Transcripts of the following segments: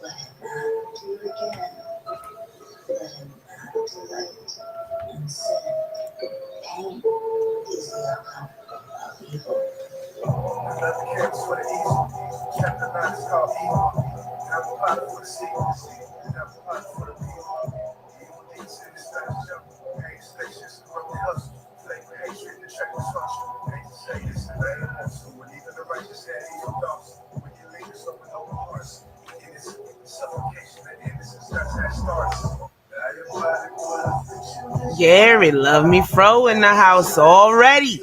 Let him not do it again. Let him not delight in sin. Pain is the outcome of evil. Another case for the evil. Chapter 9 is called evil. Have a pot for the secrets. Have a pot for the people. Evil deeds in this fast jump. Pain stations, corrupt hustle. Flavor hatred, the check dysfunction. Hate to say this, and I ain't also. When even the righteous had evil thoughts. When you leave us open open hearts. Innocent suffocation and innocence. That's how it starts. Gary, love me fro in the house already.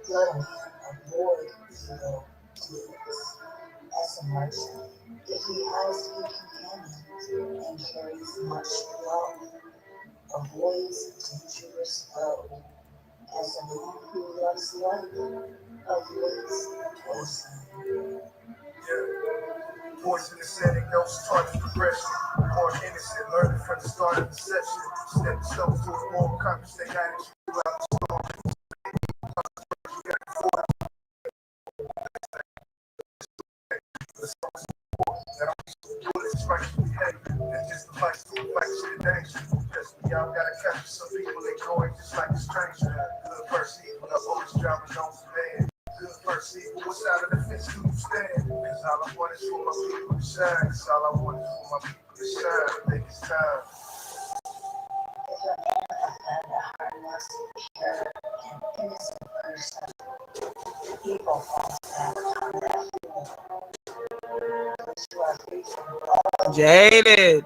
Let a man avoid evil deeds as a merchant, if he has good companions and carries much wealth, avoids dangerous foe, as a man who loves life avoids poison. Poisonous setting, no target progression. More innocent, learning from the start of deception. Stepping stones to a more conscious they got it throughout the storm. That's just the fight to fight shit danger. Just when y'all gotta catch some people ignoring just like a stranger. Good person, evil, up always driving on for man. Good person, evil, what side of the fence do you stand? Cause all I want is for my people to shine. Cause all I want is for my people to shine. I think it's time. If a man offend a harmless, pure, and innocent person, evil falls back on that fool. Those who are free from all Jaded.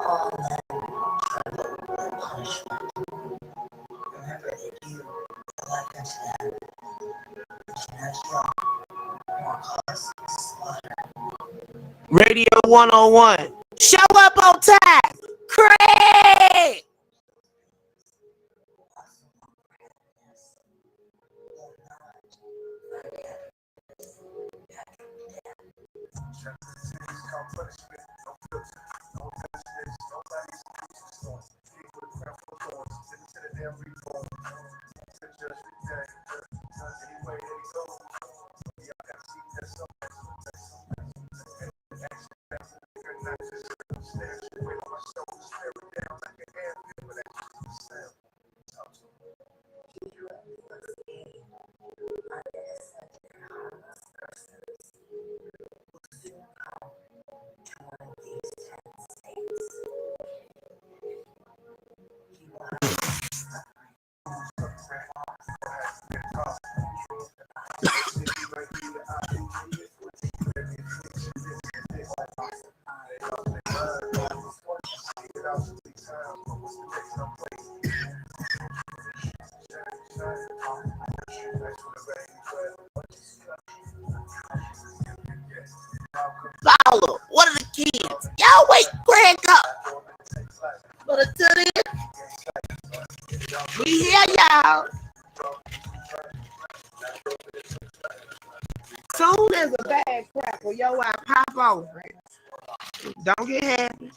all men tremble at punishment. Remember that you are like unto them, and cannot kill, nor cause slaughter. Radio 101. Show up on time. Craig. heck up. But until then, we here, y'all. Soon as a bad crackle, yo, I pop off. Don't get happy.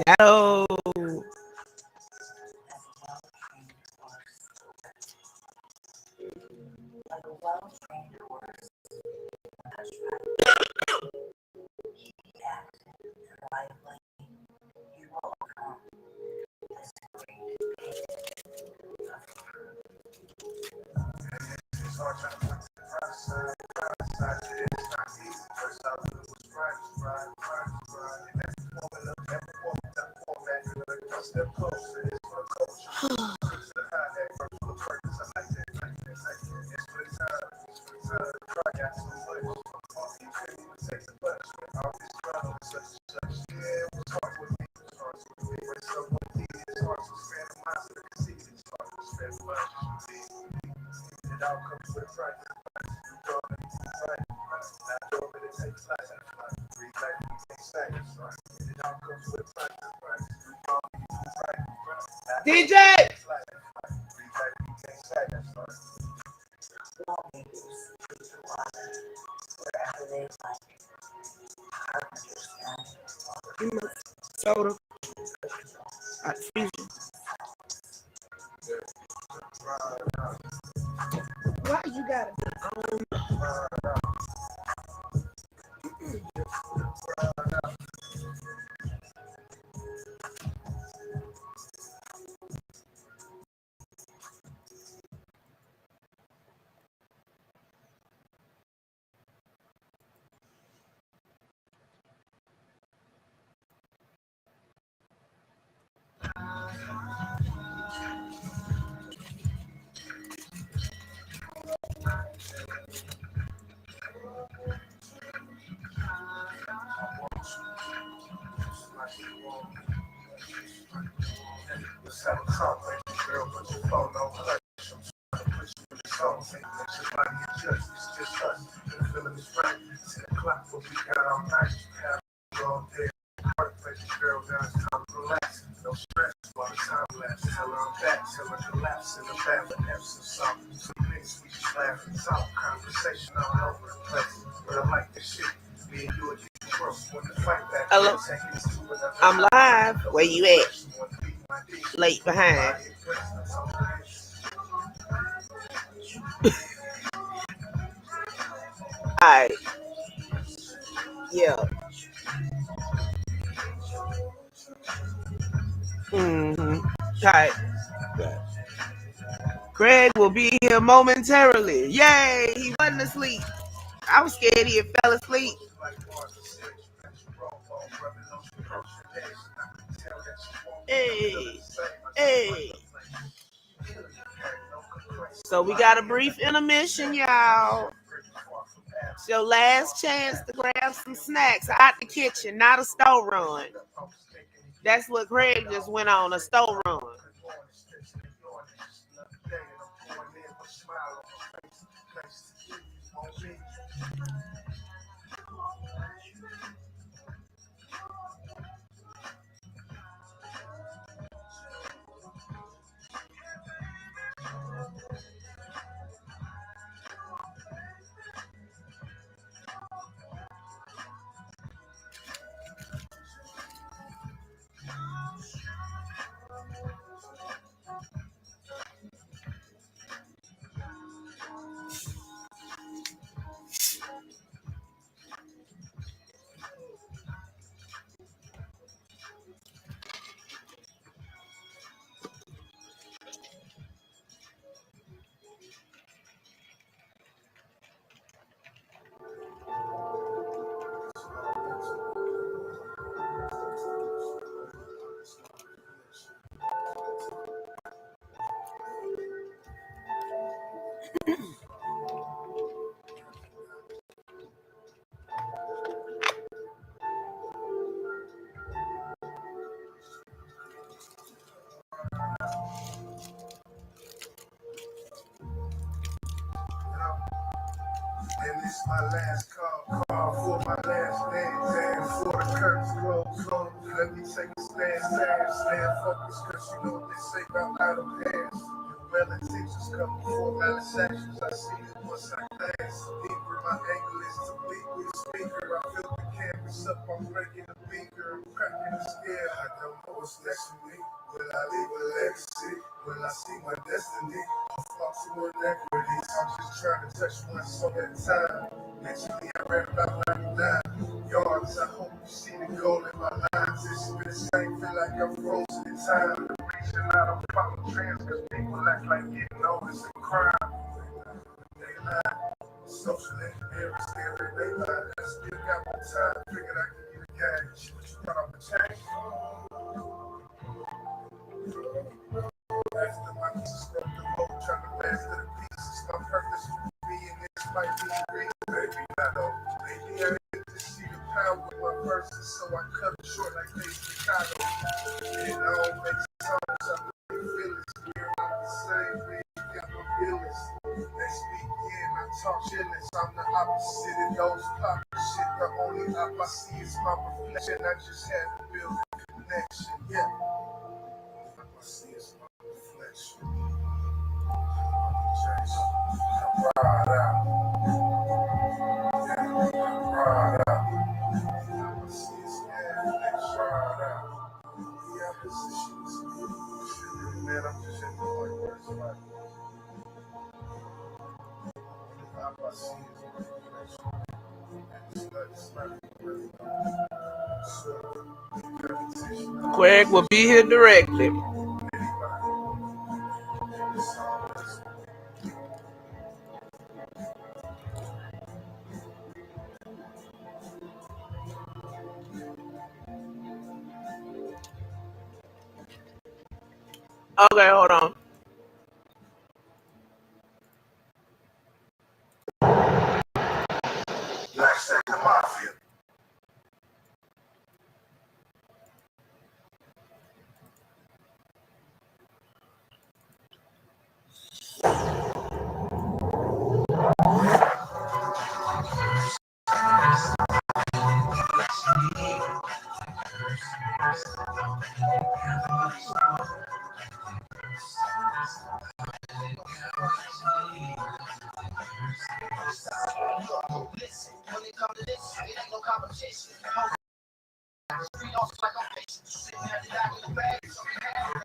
Shadow. Like a well-trained horse, he acted lively. He will overcome this great pain of fruit. DJ. Wherever they like, Soda. Excuse me. Why you gotta be on? Hello, I'm live. Where you at? Late behind. Alright. Yeah. Alright. Craig will be here momentarily. Yay! He wasn't asleep. I was scared he had fell asleep. Hey. Hey. So we got a brief intermission, y'all. It's your last chance to grab some snacks out the kitchen, not a store run. That's what Craig just went on, a store run. And it's my last call for my last name. Damn, for the curtains close. Let me take a stand focused, cause you know what they say about idle hands. Well, the teachers come before malice actions. I see it once I glance. Deeper, my angle is to bleed with the speaker. I feel the canvas up, I'm breaking the beaker. I'm cracking the scale. I don't know what's next for me. Will I leave a legacy? Will I see my destiny? I'll flock to inequities. I'm just trying to touch one soul at a time. Mentally, I ran about 99 yards. I hope you see the goal in my lines. It's been the same, feel like I'm frozen in time. Reaching out, I'm following trends, cause people act like getting old is a crime. They lie. Social engineering, scary, they lie. I still got my time, figured I could get a gauge. What you thought I would change? After my pieces from the road, trying to master the pieces. My purpose for being this might be real, baby. I know, maybe I need to see the power of my verses, so I cut it short like they Chicago. And I don't make songs, I really feel it. We're not the same, man. You got no feelings. They speak in, I talk chillings. I'm the opposite of those pop shit. The only op I see is my reflection. I just had to build a connection, yeah. I see it's my reflection. I'm right out. Yeah, I'm right out. I see it's right out. Yeah, position is good. Man, I'm just in the point where it's like, I see it's my reflection. It's not really so, Craig will be here directly. Okay, hold on. Black Sector Mafia. Listen, when it comes to this, it ain't no competition. Street off like I'm patient. Sitting at the back of the bag, so we have it.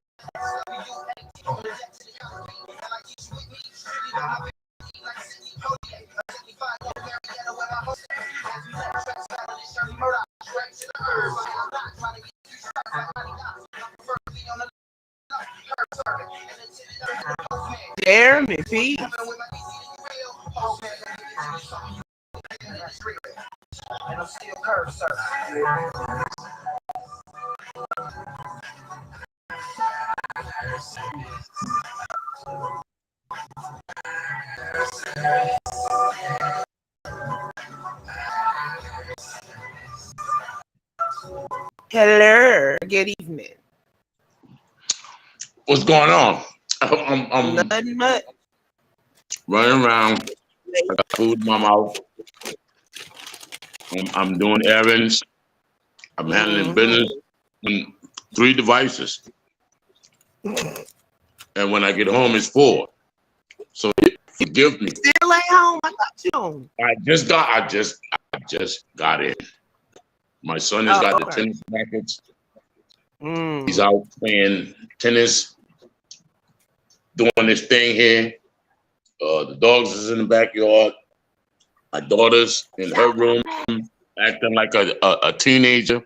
On the deck to the concrete, and I keep you with me. Really got my baby like Sydney Kodiak. I take me 5 more Marietta when I host it. As we let tracks out of this Shirley Murdoch, straight to the earth. I'm not trying to get you shots like Mighty Dots. I prefer to be on the curb circuit and the titty of the postman. Jeremy, peace. And I'm still curved, sir. Hello, good evening. What's going on? I'm Nothing much. running around. I got food in my mouth. I'm doing errands. I'm handling business on 3 devices. And when I get home, it's 4. So forgive me. Still ain't home. I thought you home. I just got in. My son has got the tennis rackets. He's out playing tennis, doing this thing here. The dogs is in the backyard. My daughter's in her room, acting like a teenager.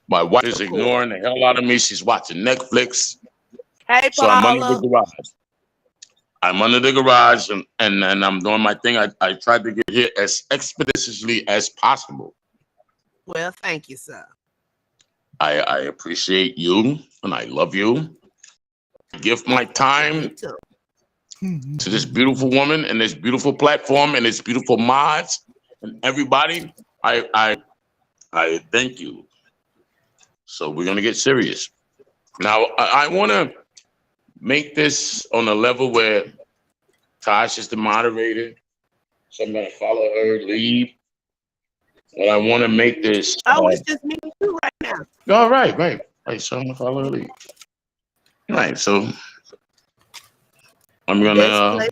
My wife is ignoring the hell out of me. She's watching Netflix. Hey, so I'm under Paula. the garage. I'm under the garage and I'm doing my thing. I tried to get here as expeditiously as possible. Well, thank you, sir. I appreciate you and I love you. I give my time to this beautiful woman and this beautiful platform and this beautiful mods and everybody. I thank you. So we're gonna get serious. Now I wanna make this on a level where Tosh is the moderator. So I'm gonna follow her lead. And I want to make this. Oh, it's just me and you right now. All right, right. So I'm gonna follow her lead. Right. So I'm The best gonna. place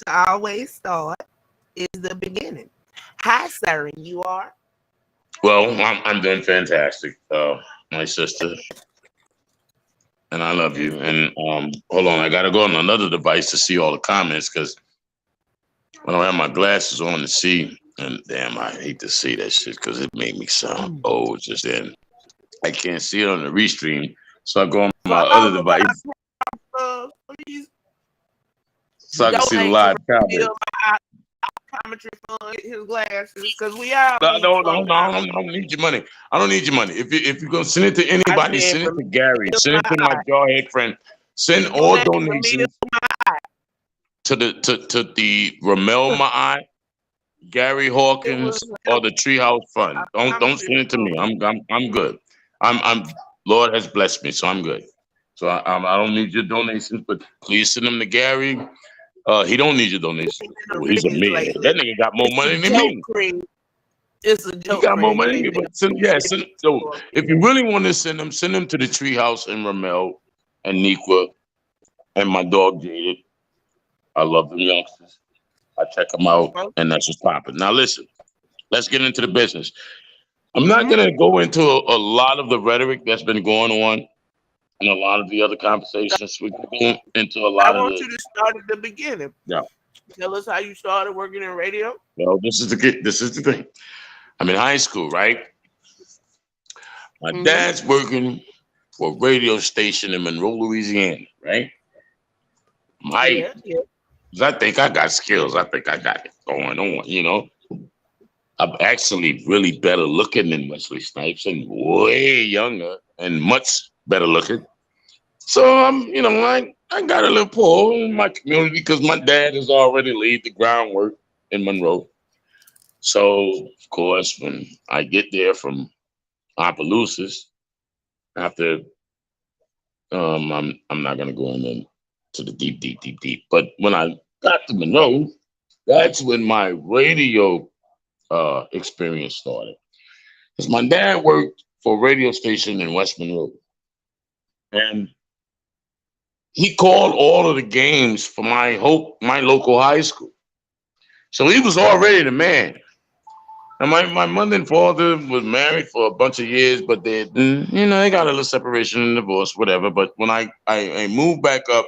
to always start is the beginning. Hi, sir, and you are? Well, I'm doing fantastic, my sister, and I love you. And hold on, I gotta go on another device to see all the comments because I don't have my glasses on to see. And damn, I hate to see that shit because it made me sound old just then. I can't see it on the restream, so I go on my other device Please so I can see the donate to live comments. my optometry fund, his glasses, because we all No, need no, no, some no, I don't need your money. I don't need your money. If you're gonna send it to I anybody, said send it from to Gary. to Send my it to my eye. jawhead friend. Send all Donate from me to donations my eye. to the Ramel Ma'ai, Gary It was Hawkins, or the Treehouse Fund. Don't optometry send it to me. fund. I'm good. I'm Lord has blessed me, so I'm good. So I don't need your donations, but please send them to Gary. He don't need your donations. In the He's a reeds millionaire. lately. That nigga got more It's a money than joke, me. Craig. It's a He joke, got more Craig. money than me. But send, yeah, send, so if you really want to send them to the Treehouse and Ramel and Niqua and my dog Jaded. I love them youngsters. I check them out, and that's just popping. Now listen, let's get into the business. I'm not gonna go into a lot of the rhetoric that's been going on and a lot of the other conversations. We're gonna go into a I lot of want the. you to start at the beginning. Yeah. Tell us how you started working in radio. Well, this is the thing. I'm in high school, right? My dad's working for a radio station in Monroe, Louisiana, right? Yeah. I think I got skills. I think I got it going on, you know. I'm actually really better looking than Wesley Snipes and way younger and much better looking. So I got a little pull in my community because my dad has already laid the groundwork in Monroe. So of course, when I get there from Opelousas, after I'm not gonna go into the deep. But when I got to Monroe, that's when my radio experience started. Because my dad worked for a radio station in West Monroe. And he called all of the games for my local high school. So he was already the man. And my mother and father was married for a bunch of years, but they got a little separation and divorce, whatever. But when I moved back up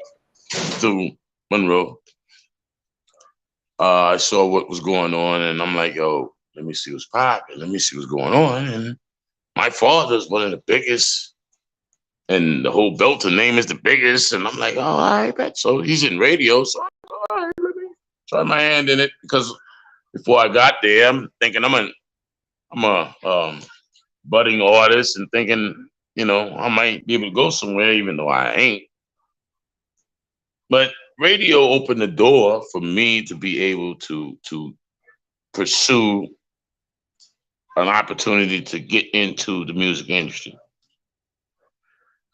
to Monroe, I saw what was going on, and I'm like, yo, let me see what's popping. Let me see what's going on. And my father's one of the biggest, and the whole Belton name is the biggest. And I'm like, oh, I bet. So he's in radio. So I'm like, all right, let me try my hand in it. Because before I got there, I'm thinking I'm a budding artist and thinking, I might be able to go somewhere, even though I ain't. But radio opened the door for me to be able to pursue an opportunity to get into the music industry.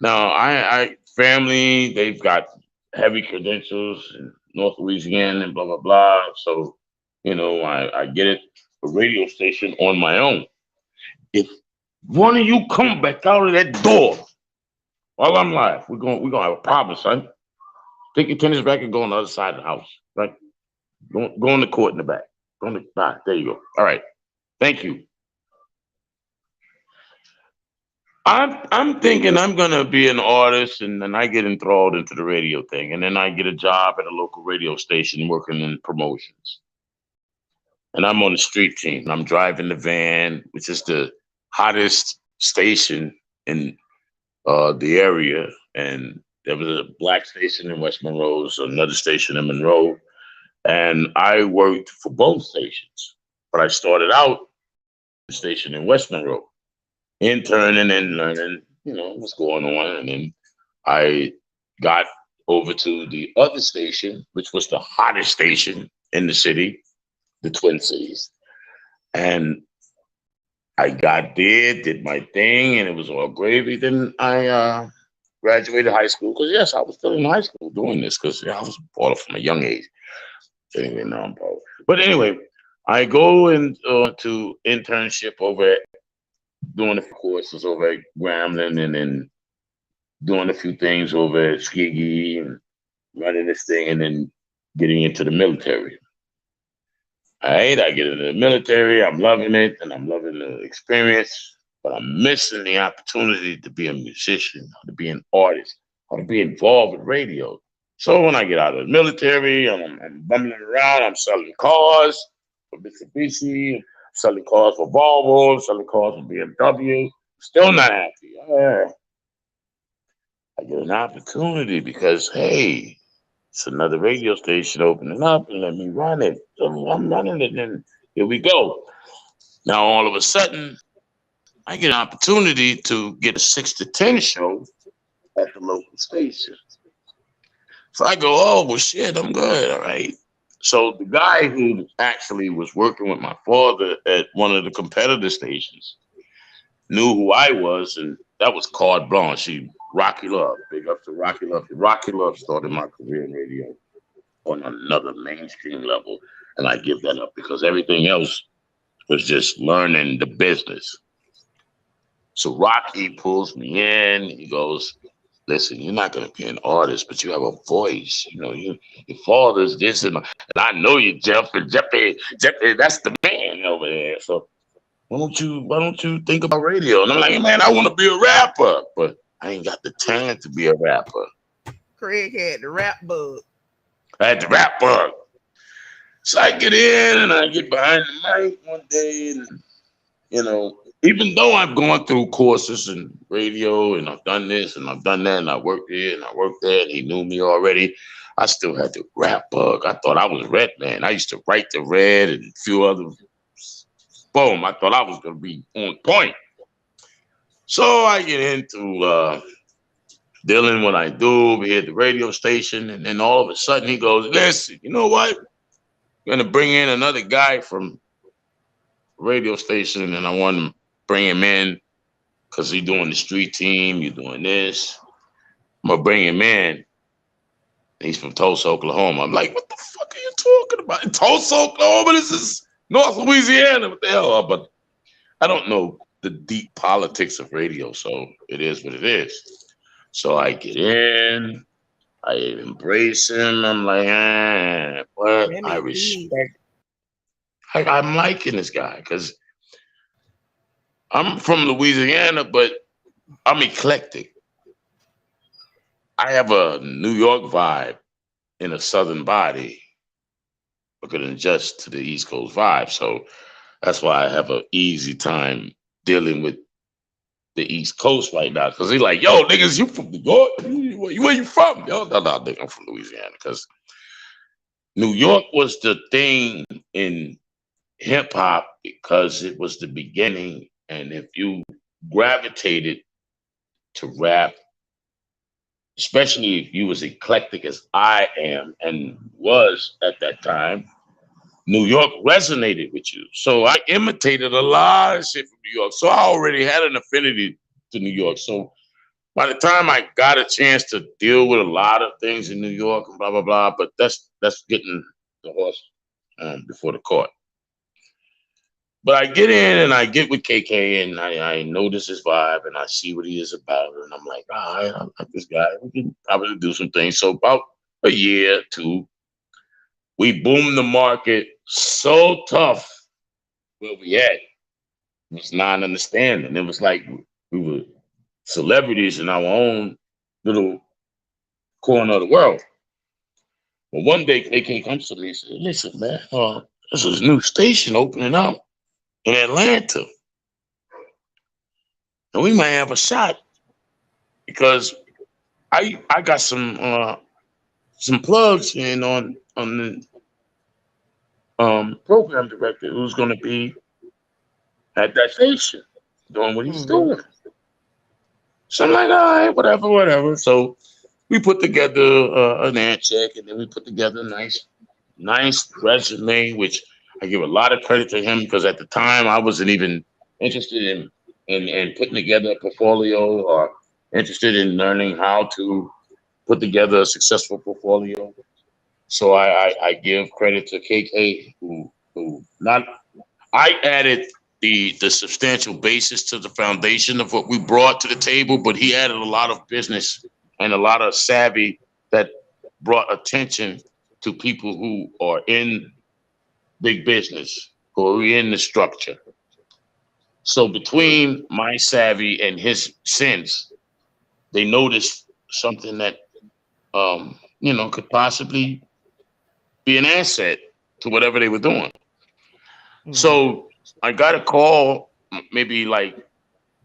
Now, I family, they've got heavy credentials in North Louisiana and blah, blah, blah. So, I get it, a radio station on my own. If one of you come back out of that door while I'm live, we're gonna have a problem, son. Take your tennis racket and go on the other side of the house. Right? Go on the court in the back. There you go. All right. Thank you. I'm thinking I'm gonna be an artist, and then I get enthralled into the radio thing, and then I get a job at a local radio station working in promotions. And I'm on the street team. I'm driving the van, which is the hottest station in the area. And there was a black station in West Monroe, so another station in Monroe, and I worked for both stations. But I started out the station in West Monroe, interning and learning, what's going on. And then I got over to the other station, which was the hottest station in the city, the Twin Cities. And I got there, did my thing, and it was all gravy. Then I graduated high school because, yes, I was still in high school doing this because I was baller from a young age. Didn't even know I'm baller. But anyway, I go into internship over at doing a few courses over at Grambling and then doing a few things over at Skiggy and running this thing and then getting into the military. All right, I get into the military, I'm loving it and I'm loving the experience, but I'm missing the opportunity to be a musician, to be an artist, or to be involved with radio. So when I get out of the military, I'm bumbling around, I'm selling cars for Mitsubishi, selling cars for Volvo, selling cars for BMW. Still not happy. I get an opportunity because, hey, it's another radio station opening up and let me run it. So I'm running it and here we go. Now all of a sudden, I get an opportunity to get a 6 to 10 show at the local station. So I go, oh, well, shit, I'm good. All right. So the guy who actually was working with my father at one of the competitor stations knew who I was, and that was Carte Blanche. Rocky Love. Big up to Rocky Love. Rocky Love started my career in radio on another mainstream level. And I give that up because everything else was just learning the business. So Rocky pulls me in. He goes, listen, you're not going to be an artist, but you have a voice. You know, your father's this and I know you, Jeff, and Jeffy, that's the man over there. So why don't you think about radio? And I'm like, man, I want to be a rapper, but I ain't got the talent to be a rapper. Craig had the rap bug. I had the rap bug. So I get in and I get behind the mic one day and, you know, even though I've gone through courses in radio and I've done this and I've done that and I worked here and I worked there and he knew me already, I still had the rap bug. I thought I was Red Man. I used to write the Red and a few other. Boom, I thought I was going to be on point. So I get into dealing what I do over here at the radio station. And then all of a sudden he goes, listen, you know what? I'm going to bring in another guy from radio station and I want to bring him in because he's doing the street team. You're doing this. I'm going to bring him in. He's from Tulsa, Oklahoma. I'm like, what the fuck are you talking about? In Tulsa, Oklahoma? This is North Louisiana. What the hell? But I don't know the deep politics of radio, so it is what it is. So I get in, I embrace him. I'm like, but I respect. I'm liking this guy because I'm from Louisiana, but I'm eclectic. I have a New York vibe in a Southern body, but could adjust to the East Coast vibe. So that's why I have an easy time dealing with the East Coast right now. Because he's like, yo, niggas, you from New York? Where you from? Yo, no, nigga, I'm from Louisiana. Because New York was the thing in hip hop because it was the beginning. And if you gravitated to rap, especially if you was eclectic as I am and was at that time, New York resonated with you. So I imitated a lot of shit from New York. So I already had an affinity to New York. So by the time I got a chance to deal with a lot of things in New York and blah, blah, blah, but that's getting the horse before the cart. But I get in and I get with KK and I notice his vibe and I see what he is about. And I'm like, all right, I like this guy. We can probably do some things. So about a year, two, we boomed the market so tough where we at. It was non-understanding. It was like we were celebrities in our own little corner of the world. But one day KK comes to me and says, listen, man, there's this new station opening up in Atlanta. And we might have a shot because I got some plugs in on the program director who's going to be at that station doing what he's doing. So I'm like, all right, whatever. So we put together an ad check, and then we put together a nice resume, which I give a lot of credit to him because at the time I wasn't even interested in putting together a portfolio or interested in learning how to put together a successful portfolio. So I give credit to KK who who not I added the substantial basis to the foundation of what we brought to the table, but he added a lot of business and a lot of savvy that brought attention to people who are in big business, who are in the structure. So between my savvy and his sense, they noticed something that could possibly be an asset to whatever they were doing. So I got a call maybe like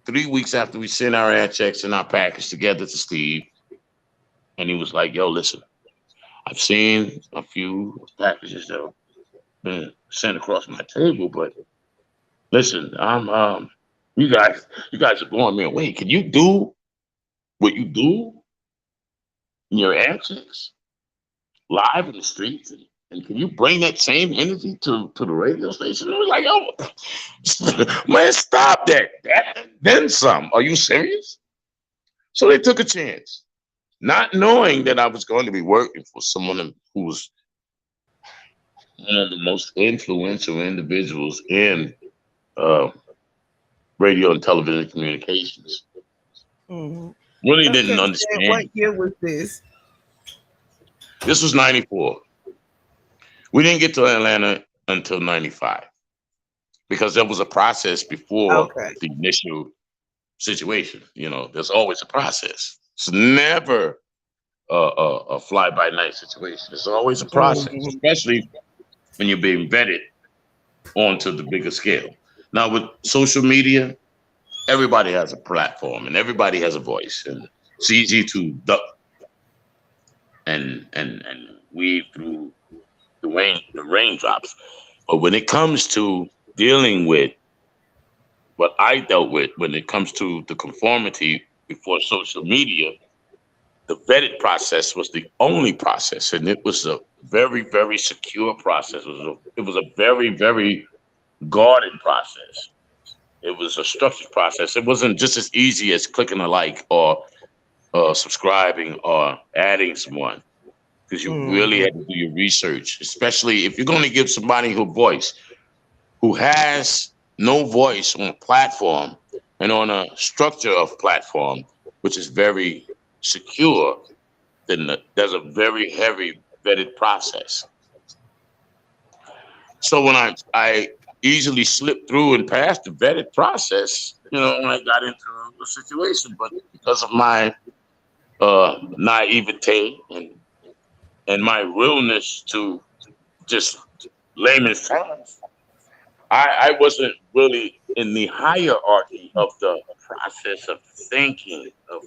3 weeks after we sent our ad checks and our package together to Steve. And he was like, yo, listen, I've seen a few packages that have been sent across my table, but listen, you guys are blowing me away. Can you do what you do in your ad checks live in the streets? And can you bring that same energy to the radio station? I was like, oh, man, stop that. Then some. Are you serious? So they took a chance, not knowing that I was going to be working for someone who was one of the most influential individuals in radio and television communications. Really didn't understand. What year was this? This was 94. We didn't get to Atlanta until 95 because there was a process before the initial situation. There's always a process. It's never a fly-by-night situation. It's always a process, especially when you're being vetted onto the bigger scale. Now, with social media, everybody has a platform and everybody has a voice, and it's easy to duck and weave through the raindrops. But when it comes to dealing with what I dealt with, when it comes to the conformity before social media, the vetted process was the only process, and it was a very, very secure process. It was a very, very guarded process. It was a structured process. It wasn't just as easy as clicking a like or subscribing or adding someone, because you really had to do your research, especially if you're going to give somebody a voice who has no voice on a platform and on a structure of platform, which is very secure, then there's a very heavy vetted process. So when I easily slipped through and passed the vetted process, when I got into a situation, but because of my naivete and my realness to just layman's terms, I wasn't really in the hierarchy of the process of thinking of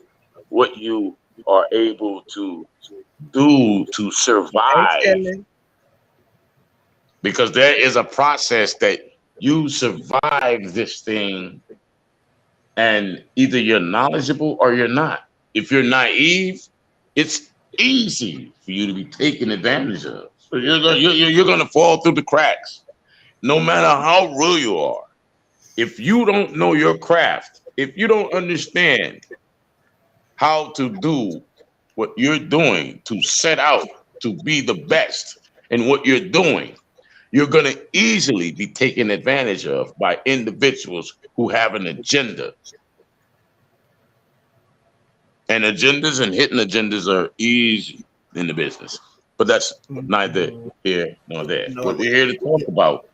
what you are able to do to survive. Because there is a process that you survive this thing, and either you're knowledgeable or you're not. If you're naive, it's easy for you to be taken advantage of. So you're going to fall through the cracks, no matter how real you are. If you don't know your craft, if you don't understand how to do what you're doing to set out to be the best in what you're doing, you're going to easily be taken advantage of by individuals who have an agenda. And agendas and hitting agendas are easy in the business. But that's neither here nor there. What we're here to talk about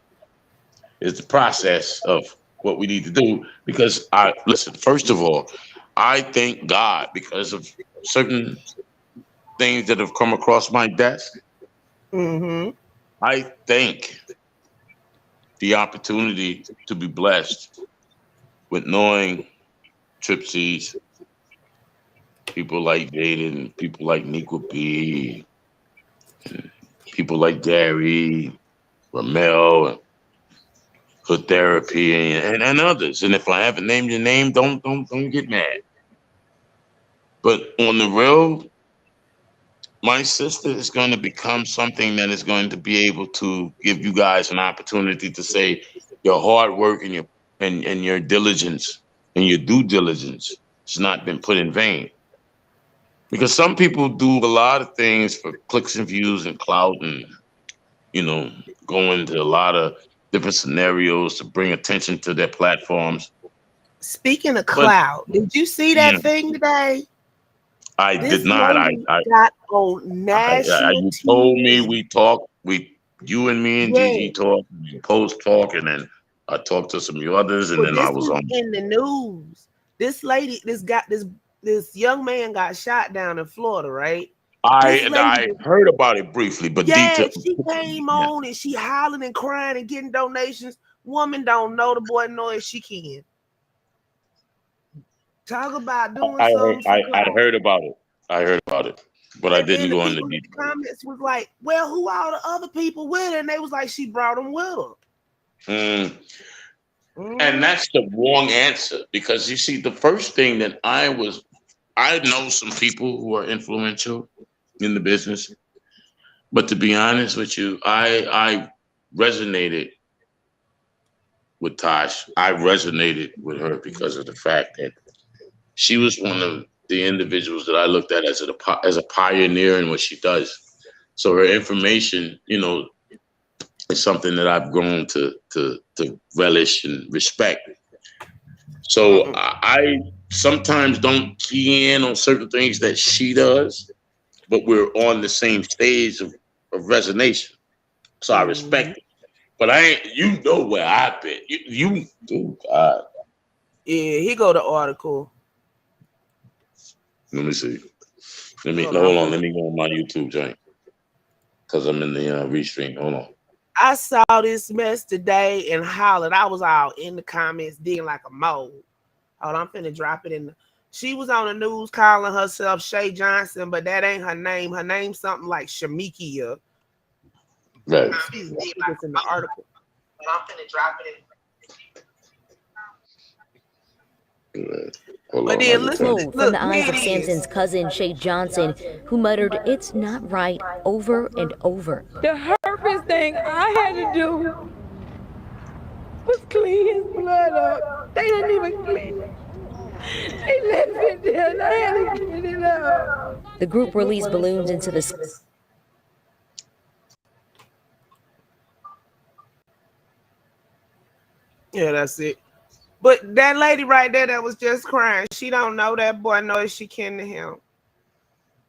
is the process of what we need to do. Because listen, first of all, I thank God because of certain things that have come across my desk. I thank the opportunity to be blessed with knowing Tripsies, people like Jaden, people like Nico B, people like Gary, Ramel, Hood Therapy, and others. And if I haven't named your name, don't get mad. But on the real, my sister is going to become something that is going to be able to give you guys an opportunity to say your hard work and your diligence and your due diligence has not been put in vain. Because some people do a lot of things for clicks and views and clout, and you know, go into a lot of different scenarios to bring attention to their platforms. Speaking of But clout, did you see yeah, that thing today? I This did not. lady got on national You told me TV. you and me and Yeah, Gigi talked, we post talk, and then I talked to some of you others, and but then I this was was on. in the news. This lady, this young man got shot down in Florida, right? This lady, I heard about it briefly, but yeah, detail. she came Yeah, on and she hollering and crying and getting donations. Woman don't know the boy know if she can. Talk about doing something for I clout. heard about it. I heard about it, but I And didn't then the go into people in the detail. comments was like, well, who all the other people with her? And they was like, she brought them with her. Mm. And Mm-hmm. that's the wrong answer because you see, the first thing that I know some people who are influential in the business, but to be honest with you, I resonated with Tosh. I resonated with her because of the fact that she was one of the individuals that I looked at as a pioneer in what she does. So her information, is something that I've grown to relish and respect. So I sometimes don't key in on certain things that she does, but we're on the same stage of resonation. So I Mm-hmm. respect it. But I ain't, where I've been. Dude, Yeah, he go to article. let me see. Hold on, I'm Hold on. finna. Let me go on my YouTube joint because I'm in the restream. Hold on. I saw this mess today and hollered. I was all in the comments digging like a mole. Hold on, I'm finna drop it in. She was on the news calling herself Shay Johnson, but that ain't her name. Her name's something like Shamikia. Right. Excuse me, it's in the article. But I'm finna drop it in. Hold But on. then listen, From the look, eyes here of it is. Samson's cousin, Shay Johnson, who muttered, "It's not right," over and over. The herpes thing I had to do was clean his blood up. They didn't even clean it. They left it there and I had to get it up. The group released balloons into the sky. Yeah, that's it. But that lady right there that was just crying, she don't know that boy knows she kin to him.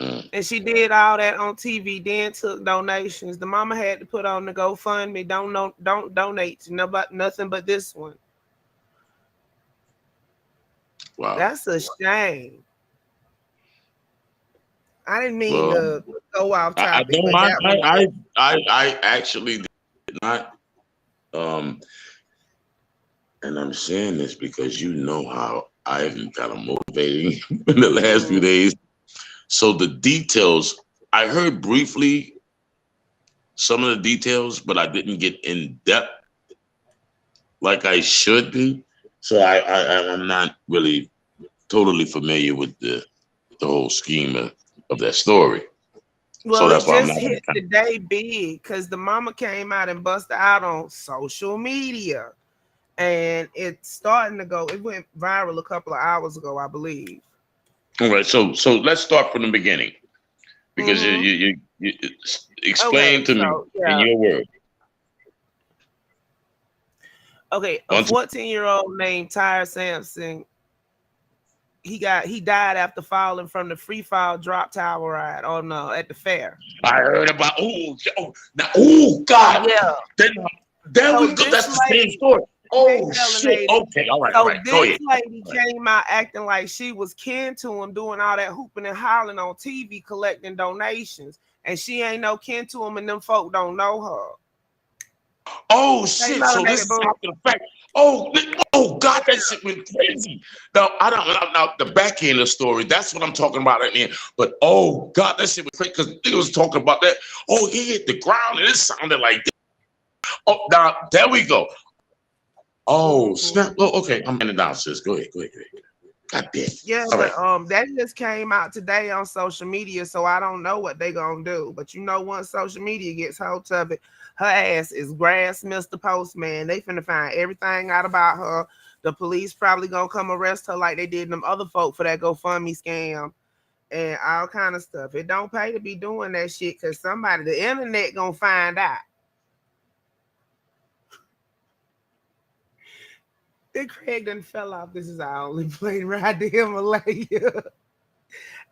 And she did all that on TV, then took donations. The mama had to put on the GoFundMe. Don't donate to nothing but this one. Wow. That's a shame. I didn't mean Well, to go off I topic, don't. but that was I actually did not. And I'm saying this because you know how I've been kind of motivating in the last few days. So the details, I heard briefly some of the details, but I didn't get in depth like I should be. So I'm not really totally familiar with the whole scheme of that story. So well, it that's why I'm just not hit the day big because the mama came out and busted out on social media. And it's starting to go. It went viral a couple of hours ago, I believe. All right, so let's start from the beginning because you explain to me in your words. Okay, a 14-year-old named Tyre Sampson. He died after falling from the free fall drop tower ride at the fair. I heard about God. Yeah. There we go. That's the same story. Oh shit. Okay, all right. So Go this ahead. lady came out acting like she was kin to him, doing all that hooping and hollering on TV, collecting donations, and she ain't no kin to him, and them folk don't know her. Oh shit! So this is after the fact. Oh God, that shit went crazy. Now I don't. Now the back end of the story. That's what I'm talking about right here. But oh God, that shit was crazy because nigga was talking about that. Oh, he hit the ground and it sounded like this. Oh, now there we go. Oh snap! Oh, okay, I'm in it down, sis. Go ahead. God damn. Yeah, all but that just came out today on social media, so I don't know what they gonna do. But once social media gets hold of it, her ass is grass, Mr. Postman. They finna find everything out about her. The police probably gonna come arrest her like they did them other folk for that GoFundMe scam and all kind of stuff. It don't pay to be doing that shit because the internet gonna find out. Then Craig done fell off. This is our only plane ride to Himalaya.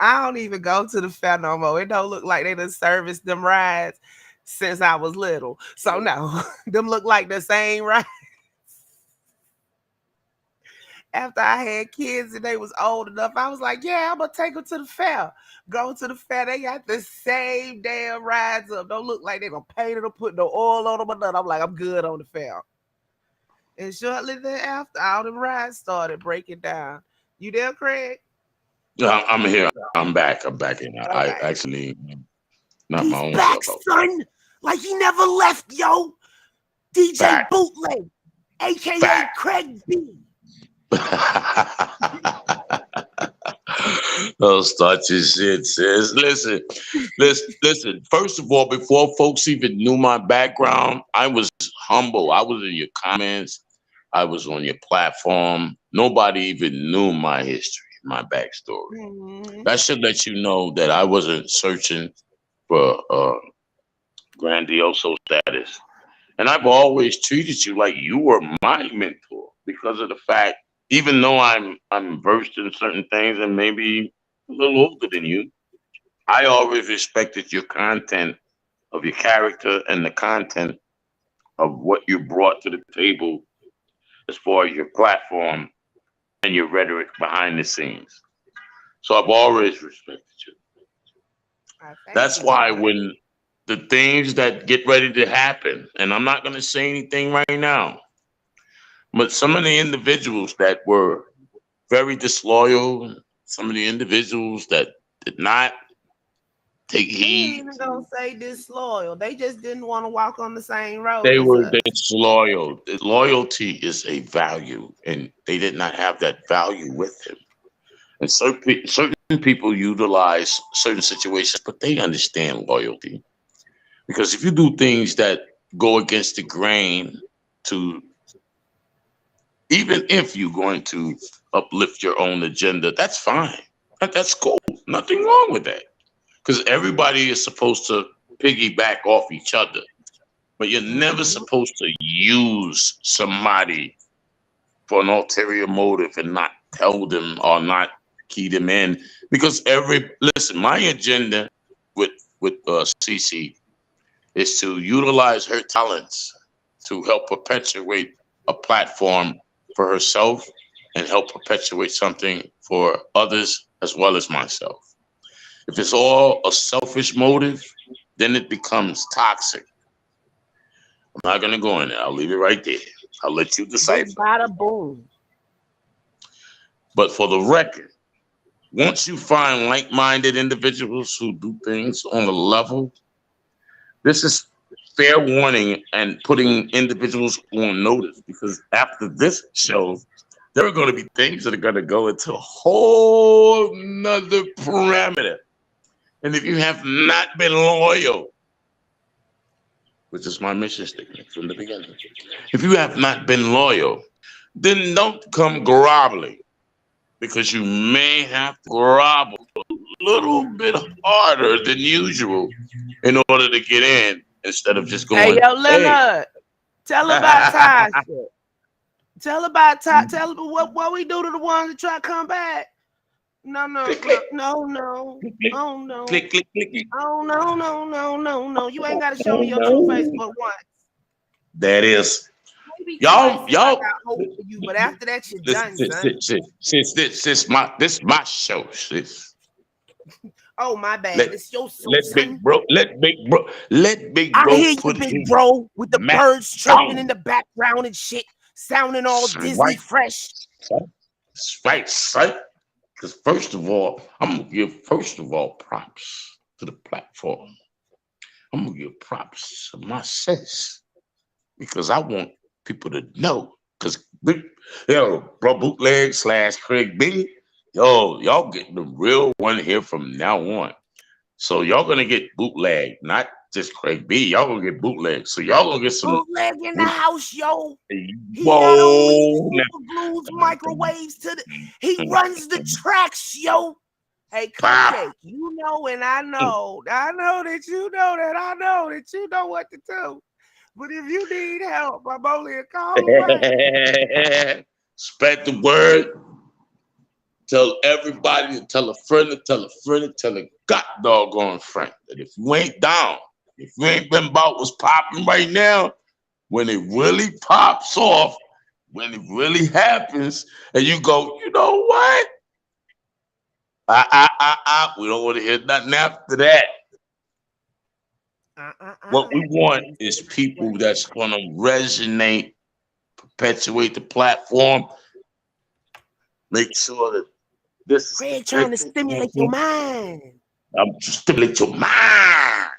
I don't even go to the fair no more. It don't look like they done serviced them rides since I was little. So no, them look like the same ride. After I had kids and they was old enough, I was like, yeah, I'm gonna take them to the fair. Go to the fair. They got the same damn rides up. Don't look like they gonna paint it or put no oil on them or nothing. I'm like, I'm good on the fair. And shortly thereafter, all them rides started breaking down. You there, Craig? I'm here. I'm back. I'm back in. Okay. I actually not He's my own back, self. son. Like he never left, yo. DJ Back. Bootleg, aka Back. Craig B. Don't start your shit, sis. Listen. First of all, before folks even knew my background, I was humble. I was in your comments. I was on your platform. Nobody even knew my history, my backstory. Mm-hmm. That should let you know that I wasn't searching for grandiose status. And I've always treated you like you were my mentor because of the fact, even though I'm versed in certain things and maybe a little older than you, I always respected your content of your character and the content of what you brought to the table as far as your platform and your rhetoric behind the scenes. So I've always respected you. That's why when the things that get ready to happen, and I'm not going to say anything right now, but some of the individuals that were very disloyal, some of the individuals that did not take They heed. ain't even gonna say disloyal. They just didn't want to walk on the same road. They as were us. disloyal. Loyalty is a value, and they did not have that value with him. And certain people utilize certain situations, but they understand loyalty. Because if you do things that go against the grain, to even if you're going to uplift your own agenda, that's fine. That's cool. Nothing wrong with that. Because everybody is supposed to piggyback off each other. But you're never supposed to use somebody for an ulterior motive and not tell them or not key them in. Because listen, my agenda with CC is to utilize her talents to help perpetuate a platform for herself and help perpetuate something for others as well as myself. If it's all a selfish motive, then it becomes toxic. I'm not going to go in there. I'll leave it right there. I'll let you decipher. Bada boom. But for the record, once you find like-minded individuals who do things on a level, this is fair warning and putting individuals on notice, because after this show, there are going to be things that are going to go into a whole nother parameter. And if you have not been loyal, which is my mission statement from the beginning, if you have not been loyal, then don't come groveling, because you may have to grovel a little bit harder than usual in order to get in, instead of just going, hey, yo, Leonard, tell about Tasha. Tell about Tasha. Tell what we do to the ones that try to come back. No. Click, click. No. Click, Oh, no. click, click, click. Oh, no. You ain't got to show me your true Facebook once. That is. Maybe Y'all. I got hope for you, but after that, you're done, son. This my show, sis. Oh, my bad. It's your show, let son. Big Bro. Let Big Bro I hear you, Big Bro, with the birds chirping in the background and shit, sounding all Disney fresh. Right, son. Because first of all, I'm gonna give props to the platform. I'm gonna give props to my sis, because I want people to know. Because bro, Bootleg / Craig B, y'all getting the real one here from now on. So y'all gonna get Bootleg, not just Craig B. Y'all gonna get Bootleg. So y'all gonna get some Bootleg in the house, yo. He Whoa, not only super glues microwaves to the, he runs the tracks, yo. Hey, Cupcake, you know and I know that you know that I know that you know what to do. But if you need help, I'm only a call away. Spread the word. Tell everybody, tell a friend, tell a friend, tell a god doggone friend that if you ain't down, if you ain't been about what's popping right now, when it really pops off, when it really happens, and you go, you know what? We don't want to hear nothing after that. What we want is people that's going to resonate, perpetuate the platform, make sure that this is Craig trying to stimulate your mind. I'm stimulate your mind.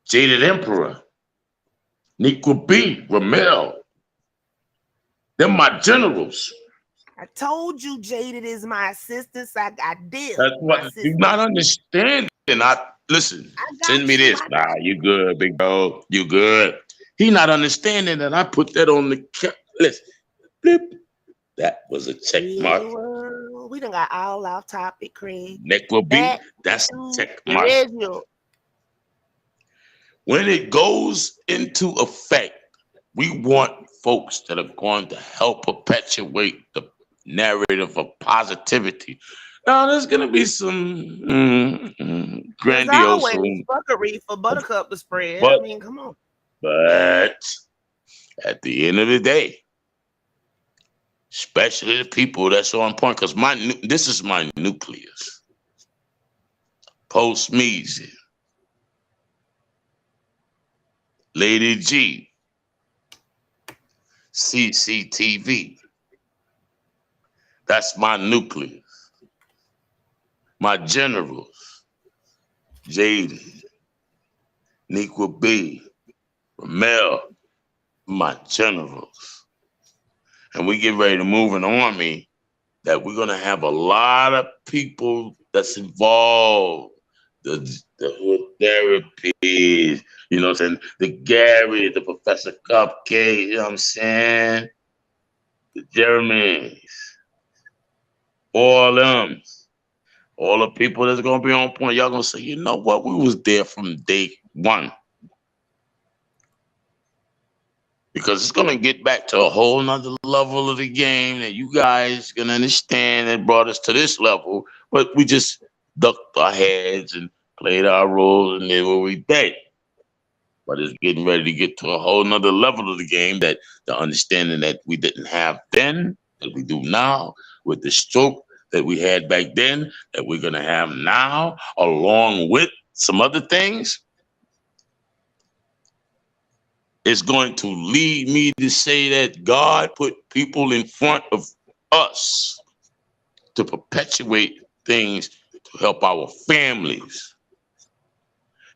Jaded Emperor, Niqua B, Ramel. They're my generals. I told you Jaded is my assistant. So I did. That's what you're not understanding. Listen, send me this. Nah, you good, big bro. You good. He not understanding that I put that on the list. Blip. That was a check mark. We done got all off topic, Craig. Niqua B, that's a check mark. When it goes into effect, we want folks that are going to help perpetuate the narrative of positivity. Now, there's going to be some grandiose fuckery for Buttercup to spread. I mean, come on. But at the end of the day, especially the people that's on point, because this is my nucleus. Post Measy, Lady G, CCTV. That's my nucleus. My generals, Jaden, Niqua B, Ramel, my generals. And we get ready to move an army that we're going to have a lot of people that's involved. The hood therapy, you know what I'm saying? The Gary, the Professor Cupcake, you know what I'm saying? The Jeremys, all them. All the people that's going to be on point, y'all going to say, you know what? We was there from day one. Because it's going to get back to a whole nother level of the game that you guys going to understand that brought us to this level. But we just ducked our heads and played our roles and did what we did. But it's getting ready to get to a whole nother level of the game, that the understanding that we didn't have then, that we do now, with the stroke that we had back then, that we're going to have now, along with some other things, is going to lead me to say that God put people in front of us to perpetuate things to help our families.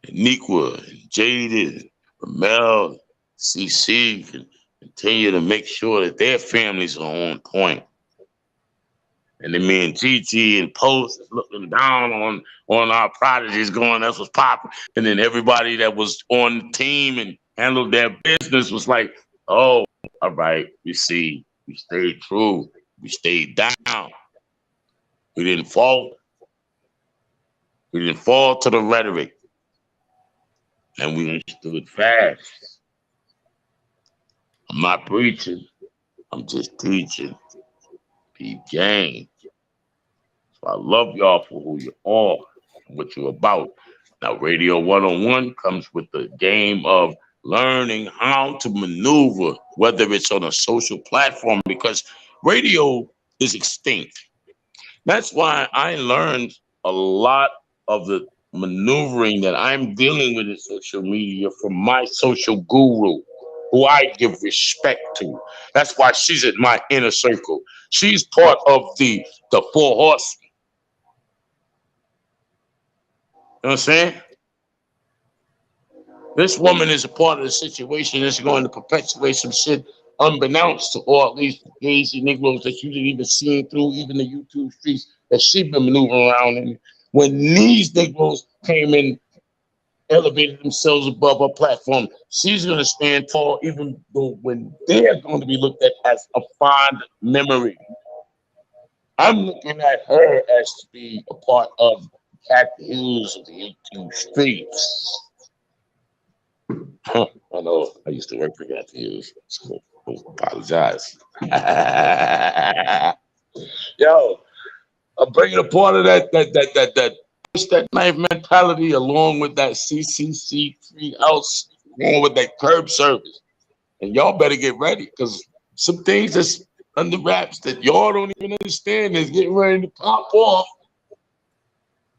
And Niqua, and Jaded, Ramel, CC can continue to make sure that their families are on point. And then me and Gigi and Post is looking down on our prodigies going, that's what's popping. And then everybody that was on the team and handled their business was like, oh, all right, we see, we stayed true, we stayed down. We didn't fall. We didn't fall to the rhetoric. And we stood fast. I'm not preaching, I'm just teaching. Peep game. So I love y'all for who you are and what you're about. Now, Radio 101 comes with the game of learning how to maneuver, whether it's on a social platform, because radio is extinct. That's why I learned a lot of the maneuvering that I'm dealing with in social media from my social guru, who I give respect to. That's why she's in my inner circle. She's part of the 4 horsemen. You know what I'm saying? This woman is a part of the situation that's going to perpetuate some shit unbeknownst to all these crazy Negroes that you didn't even see through even the YouTube streets that she been maneuvering around in. When these Negroes came in, elevated themselves above her platform, she's going to stand tall, even though when they're going to be looked at as a fond memory. I'm looking at her as to be a part of Cat Hills of the 18 streets. I know I used to work for Cat Hills. So Oh, apologize. Yo, I'm bringing a part of that push that knife mentality along with that TripCTreehouse, along with that curb service. And y'all better get ready because some things that's under wraps that y'all don't even understand is getting ready to pop off.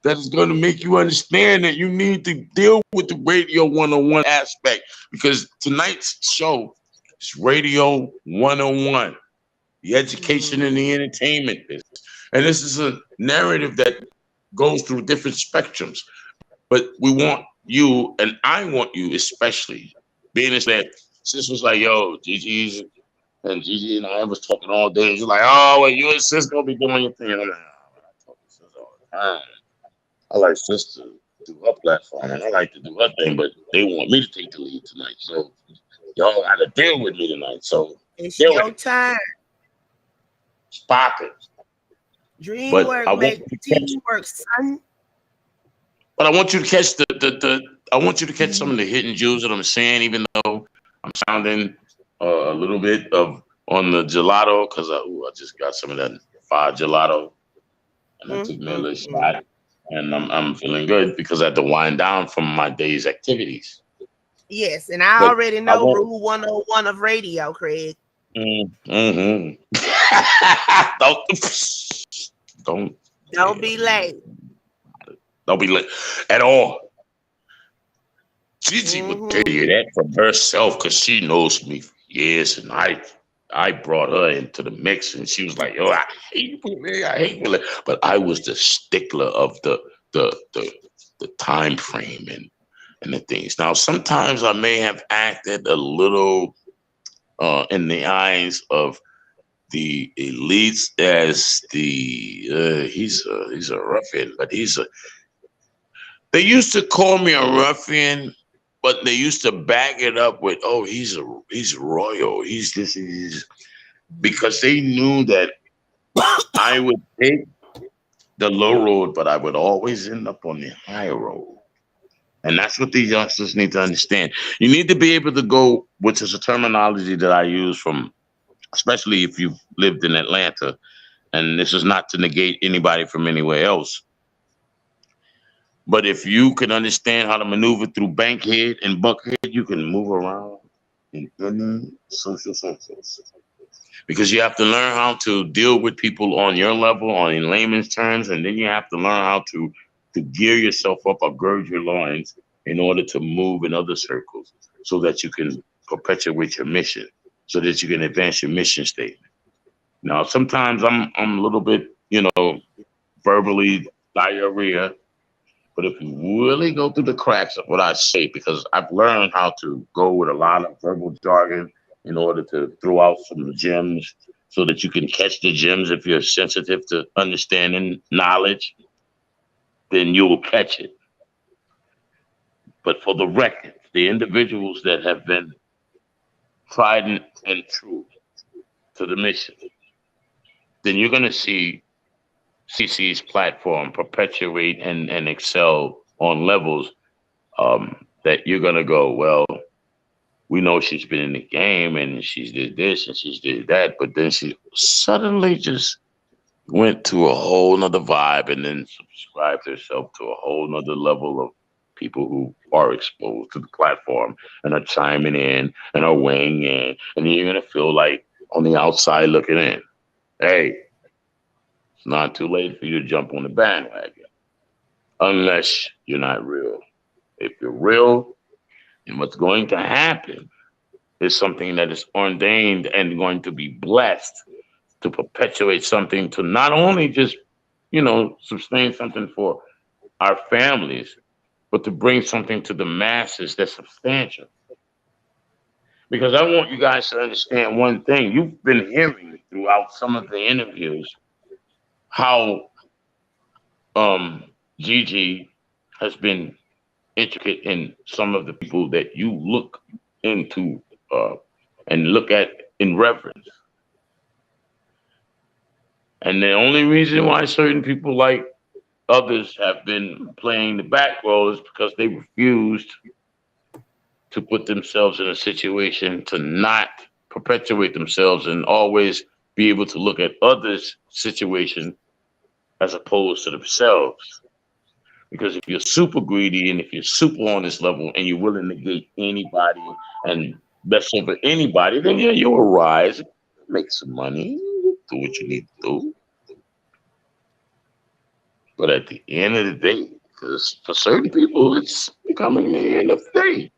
That is going to make you understand that you need to deal with the radio 101 aspect, because tonight's show is radio 101, the education and the entertainment business. And this is a narrative that goes through different spectrums. But we want you, and I want you especially, being as that sis was like, yo, Gigi and I was talking all day. She's like, oh, well, you and sis gonna be doing your thing. And I'm like, oh, I talk to sis all the time. I like sis to do her platform, and I like to do her thing, but they want me to take the lead tonight. So y'all got to deal with me tonight. So it's deal your with it. time. Spark it. Dream But work, I want make you to catch. teamwork, son. But I want you to catch I want you to catch some of the hidden jewels that I'm saying, even though I'm sounding a little bit of on the gelato, because I just got some of that fire gelato, and I took me a little shot, and I'm feeling good because I had to wind down from my day's activities. Yes, and I already know Rule 101 of radio, Craig. Don't be late. Don't be late at all. Gigi would tell you that from herself because she knows me for years, and I brought her into the mix, and she was like, "Yo, I hate Bootleg," but I was the stickler of the time frame and the things. Now, sometimes I may have acted a little in the eyes of the elites as he's a ruffian, but they used to call me a ruffian, but they used to back it up with, oh, he's royal. He's this, because they knew that I would take the low road, but I would always end up on the high road. And that's what these youngsters need to understand. You need to be able to go, which is a terminology that I use from, especially if you've lived in Atlanta, and this is not to negate anybody from anywhere else. But if you can understand how to maneuver through Bankhead and Buckhead, you can move around in any social circles. Because you have to learn how to deal with people on your level, in layman's terms, and then you have to learn how to gear yourself up or gird your loins in order to move in other circles so that you can perpetuate your mission, so that you can advance your mission statement. Now, sometimes I'm a little bit, verbally diarrhea. But if you really go through the cracks of what I say, because I've learned how to go with a lot of verbal jargon in order to throw out some gems so that you can catch the gems. If you're sensitive to understanding knowledge, then you will catch it. But for the record, the individuals that have been tried and true to the mission, then you're going to see CC's platform perpetuate and excel on levels that you're going to go, well, we know she's been in the game and she's did this and she's did that, but then she suddenly just went to a whole nother vibe and then subscribed herself to a whole nother level of people who are exposed to the platform and are chiming in and are weighing in. And then you're going to feel like on the outside looking in, hey, it's not too late for you to jump on the bandwagon, unless you're not real. If you're real, and what's going to happen is something that is ordained and going to be blessed to perpetuate something, to not only just, sustain something for our families, but to bring something to the masses that's substantial. Because I want you guys to understand one thing. You've been hearing throughout some of the interviews how Gigi has been intricate in some of the people that you look into and look at in reverence. And the only reason why certain people like others have been playing the back role is because they refused to put themselves in a situation to not perpetuate themselves and always be able to look at others' situation as opposed to themselves. Because if you're super greedy and if you're super on this level and you're willing to negate anybody and mess over anybody, then yeah, you'll rise, make some money, do what you need to do. But at the end of the day, because for certain people, it's becoming the end of the day.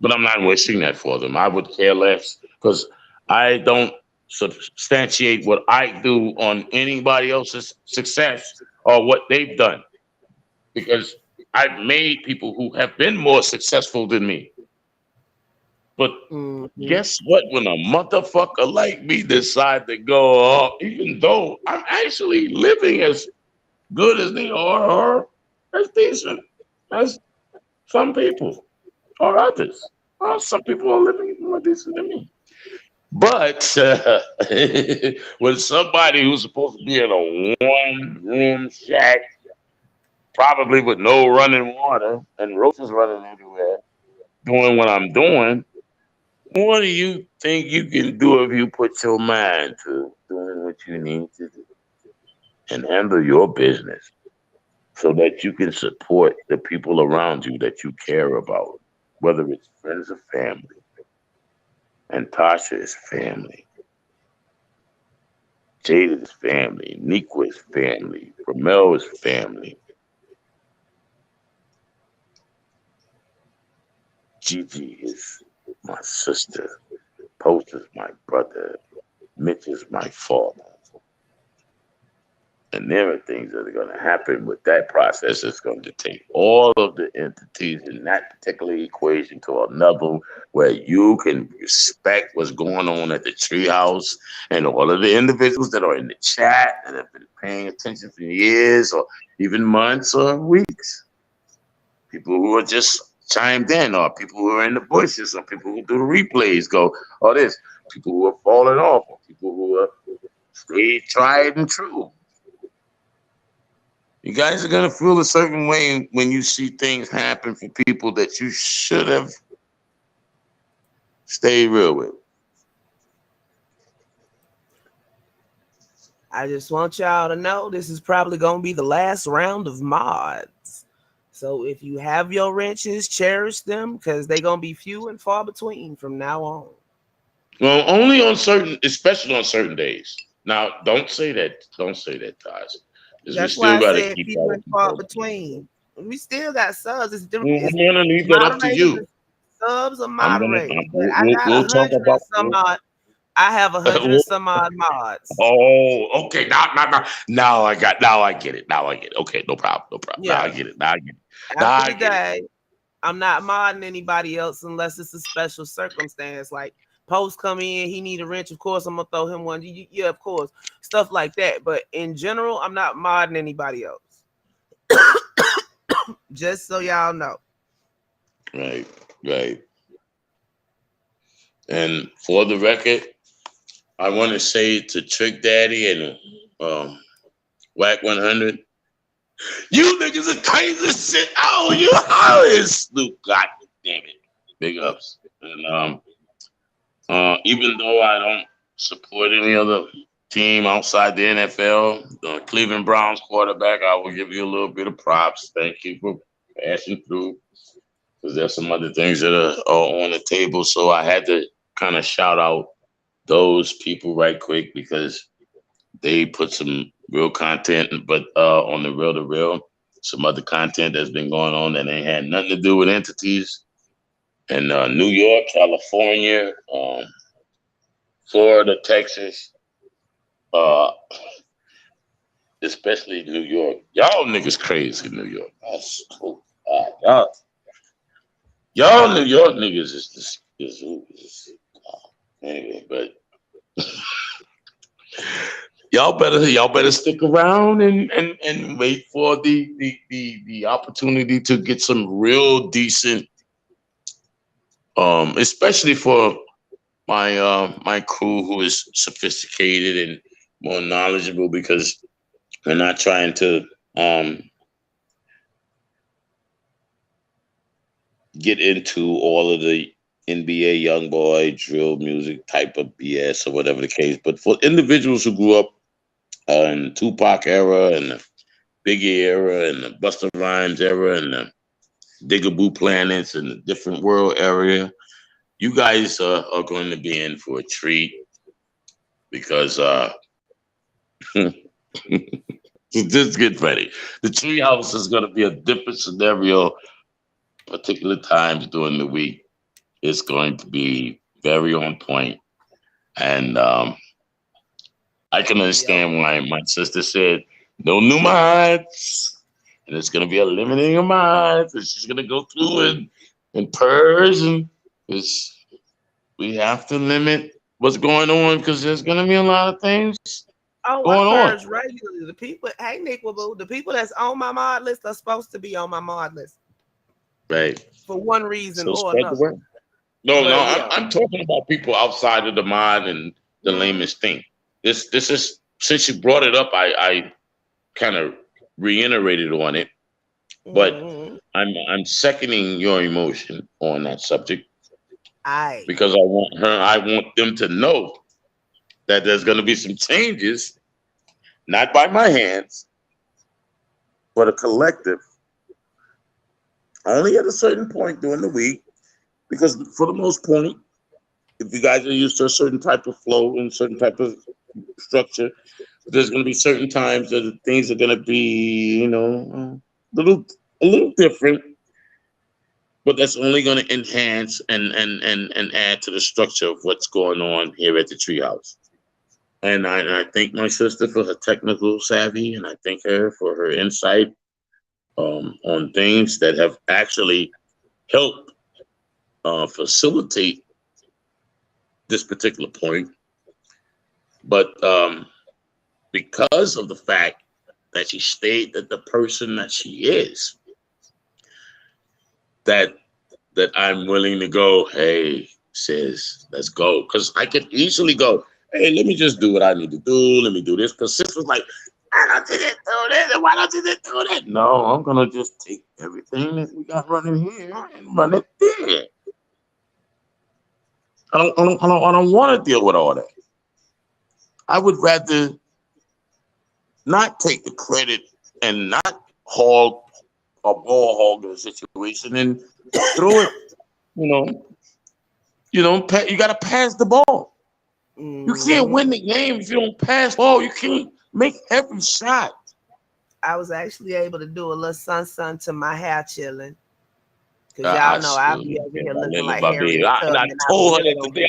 But I'm not wishing that for them. I would care less because I don't substantiate what I do on anybody else's success or what they've done. Because I've made people who have been more successful than me. But guess what? When a motherfucker like me decide to go up, even though I'm actually living as good as they are or as decent as some people or others. Well, some people are living more decent than me. But when somebody who's supposed to be in a one-room shack, probably with no running water and roaches running everywhere, doing what I'm doing, what do you think you can do if you put your mind to doing what you need to do and handle your business so that you can support the people around you that you care about, whether it's friends or family? And Tasha is family. Jade is family. Niqua is family. Ramel is family. Gigi is my sister. Post is my brother. Mitch is my father. And there are things that are going to happen with that process. It's going to take all of the entities in that particular equation to a level where you can respect what's going on at the treehouse and all of the individuals that are in the chat that have been paying attention for years or even months or weeks. People who are just chimed in, or people who are in the bushes, or people who do the replays go, or this, people who are falling off, or people who are stay tried and true. You guys are going to feel a certain way when you see things happen for people that you should have stayed real with. I just want y'all to know this is probably going to be the last round of mods. So if you have your wrenches, cherish them because they're going to be few and far between from now on. Well, only on certain, especially on certain days. Now, don't say that. Don't say that, Taj. That's why I said few and far between. We still got subs. It's different. I'm going to leave that up to you. Subs or moderators. We'll talk about some odd. I have 100 and some odd mods. Oh, okay. Now I get it. Okay, no problem. Yeah. Now I get it. After the day, I'm not modding anybody else unless it's a special circumstance. Like Post come in, he need a wrench. Of course, I'm gonna throw him one. Yeah, of course, stuff like that. But in general, I'm not modding anybody else. Just so y'all know. Right. And for the record, I want to say to Trick Daddy and Whack 100, you niggas are crazy as shit. Oh, you always Snoop. God damn it. Big ups. And even though I don't support any other team outside the NFL, the Cleveland Browns quarterback, I will give you a little bit of props. Thank you for passing through. Because there's some other things that are on the table. So I had to kind of shout out those people right quick because they put some real content, but on the real to real, some other content that's been going on that ain't had nothing to do with entities. And New York, California, Florida, Texas, especially New York. Y'all niggas crazy in New York. That's cool. Y'all New York niggas is anyway, but y'all better stick around and wait for the opportunity to get some real decent, especially for my crew who is sophisticated and more knowledgeable, because we're not trying to get into all of the NBA young boy, drill music type of BS or whatever the case. But for individuals who grew up in Tupac era and the Biggie era and the Busta Rhymes era and the Digaboo Planets and the different world area, you guys are going to be in for a treat because just get ready. The Treehouse is going to be a different scenario, particular times during the week. It's going to be very on point. And I can understand why my sister said, no new mods. And it's going to be a limiting of mods. And she's going to go through and purge. And we have to limit what's going on because there's going to be a lot of things going I on. purge regularly. The people, hey, Nick, the people that's on my mod list are supposed to be on my mod list. Right. For one reason So or spread another. the word. No, Yeah. I'm talking about people outside of the mod and the lamest thing. This is, since you brought it up, I kind of reiterated on it, but I'm seconding your emotion on that subject because I want them to know that there's going to be some changes, not by my hands, but a collective, only at a certain point during the week, because for the most part, if you guys are used to a certain type of flow and certain type of structure, there's going to be certain times that things are going to be, a little different, but that's only going to enhance and add to the structure of what's going on here at the Treehouse. And I thank my sister for her technical savvy, and I thank her for her insight on things that have actually helped facilitate this particular point. But because of the fact that she stayed the person that she is, that I'm willing to go, hey, sis, let's go. Because I could easily go, hey, let me just do what I need to do. Let me do this. Because sis was like, why don't you just do this? And why don't you just do that? No, I'm going to just take everything that we got running here and run it there. I don't want to deal with all that. I would rather not take the credit and not hog a ball hog in a situation and throw it. You got to pass the ball. You can't win the game if you don't pass the ball. You can't make every shot. I was actually able to do a little sun to my hair chilling. Because y'all know I'll be over here looking like Harry. I told her that today.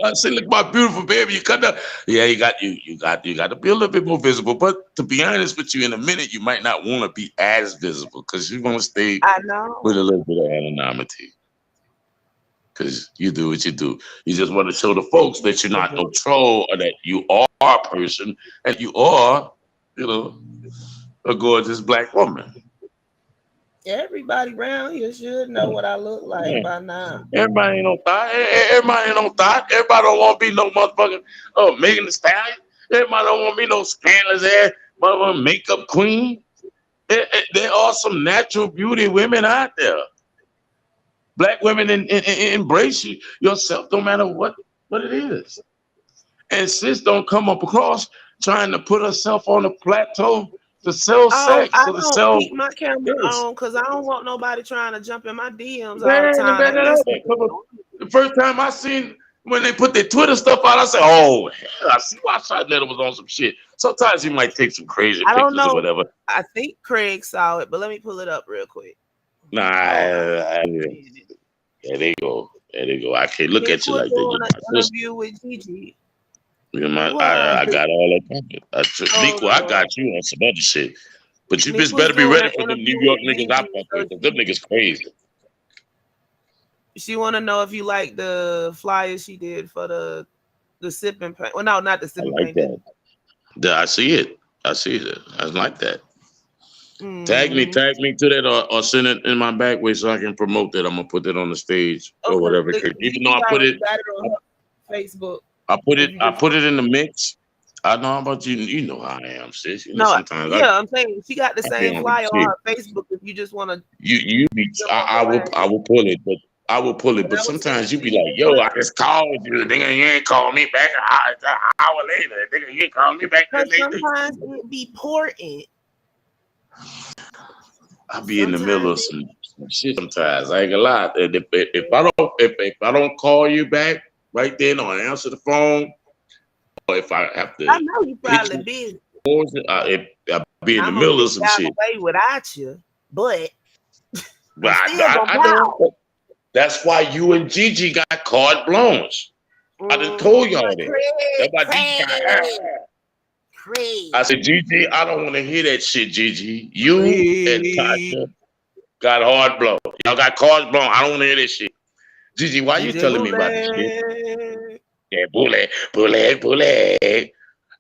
I said, look, my beautiful baby, you cut that. Yeah, you got to be a little bit more visible. But to be honest with you, in a minute, you might not want to be as visible because you want to stay with a little bit of anonymity. Because you do what you do. You just want to show the folks that you're not no troll, or that you are a person and you are, a gorgeous black woman. Everybody around here should know what I look like by now. Everybody ain't no thought. Everybody ain't no thought. Everybody don't want to be no motherfucking Megan Thee Stallion. Everybody don't want to be no scandalous ass motherfucking makeup queen. There are some natural beauty women out there. Black women embrace yourself, no matter what it is. And sis don't come up across trying to put herself on a plateau to sell sex. I don't keep my camera on because I don't want nobody trying to jump in my DMs all the time. The first time I seen when they put their Twitter stuff out, I said, oh, hell, I see why Sharnetta was on some shit. Sometimes you might take some crazy pictures or whatever. I think Craig saw it, but let me pull it up real quick. Nah, there they go. I can't look at you like that. An interview with Gigi. I got all that. I got you on some other shit. But you just better be ready for them New York niggas I fuck with, because them niggas crazy. She want to know if you like the flyers she did for the sipping paint. Well, no, not the sipping paint. I like that. I see it. I like that. Tag me to that or send it in my back way so I can promote that. I'm gonna put that on the stage or whatever. Even though I put it on Facebook. I put it in the mix. I know about you. You know how I am, sis. Sometimes I'm saying she got the same flyer on her Facebook. If you just want to, I will pull it, but I will pull it. But sometimes you be like, yo, I just called you. Nigga, you ain't called me back an hour later. Nigga, you ain't called me back. Sometimes it be important. I'll be in the middle of some shit sometimes. I ain't gonna lie. If I don't call you back right then or answer the phone, or if I have to, I know you probably busy. I'll be in the middle of some shit. Away without you, but I know. That's why you and Gigi got carte blanche. I done told y'all that. I said, Gigi, I don't want to hear that shit, Gigi. You and Tasha got hard blow. Y'all got carte blanche. I don't want to hear this shit. Gigi, why you telling me about this shit? Yeah, bootleg.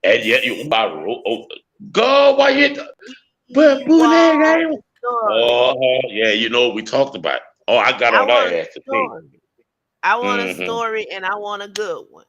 And yet you go, why you bootleg? Oh, yeah, you know we talked about it. Oh, I got all that ass to pay. I want a story and I want a good one.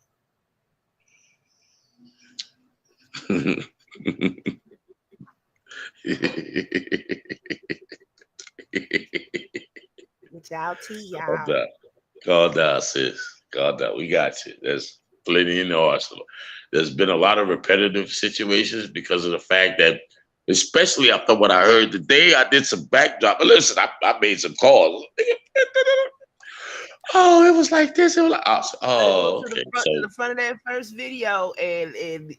Calm down, sis. Calm down. We got you. There's plenty in the arsenal. There's been a lot of repetitive situations because of the fact that, especially after what I heard today, I did some backdrop. Listen, I made some calls. Oh, it was like this. It was like, oh, okay. To the front of that first video, and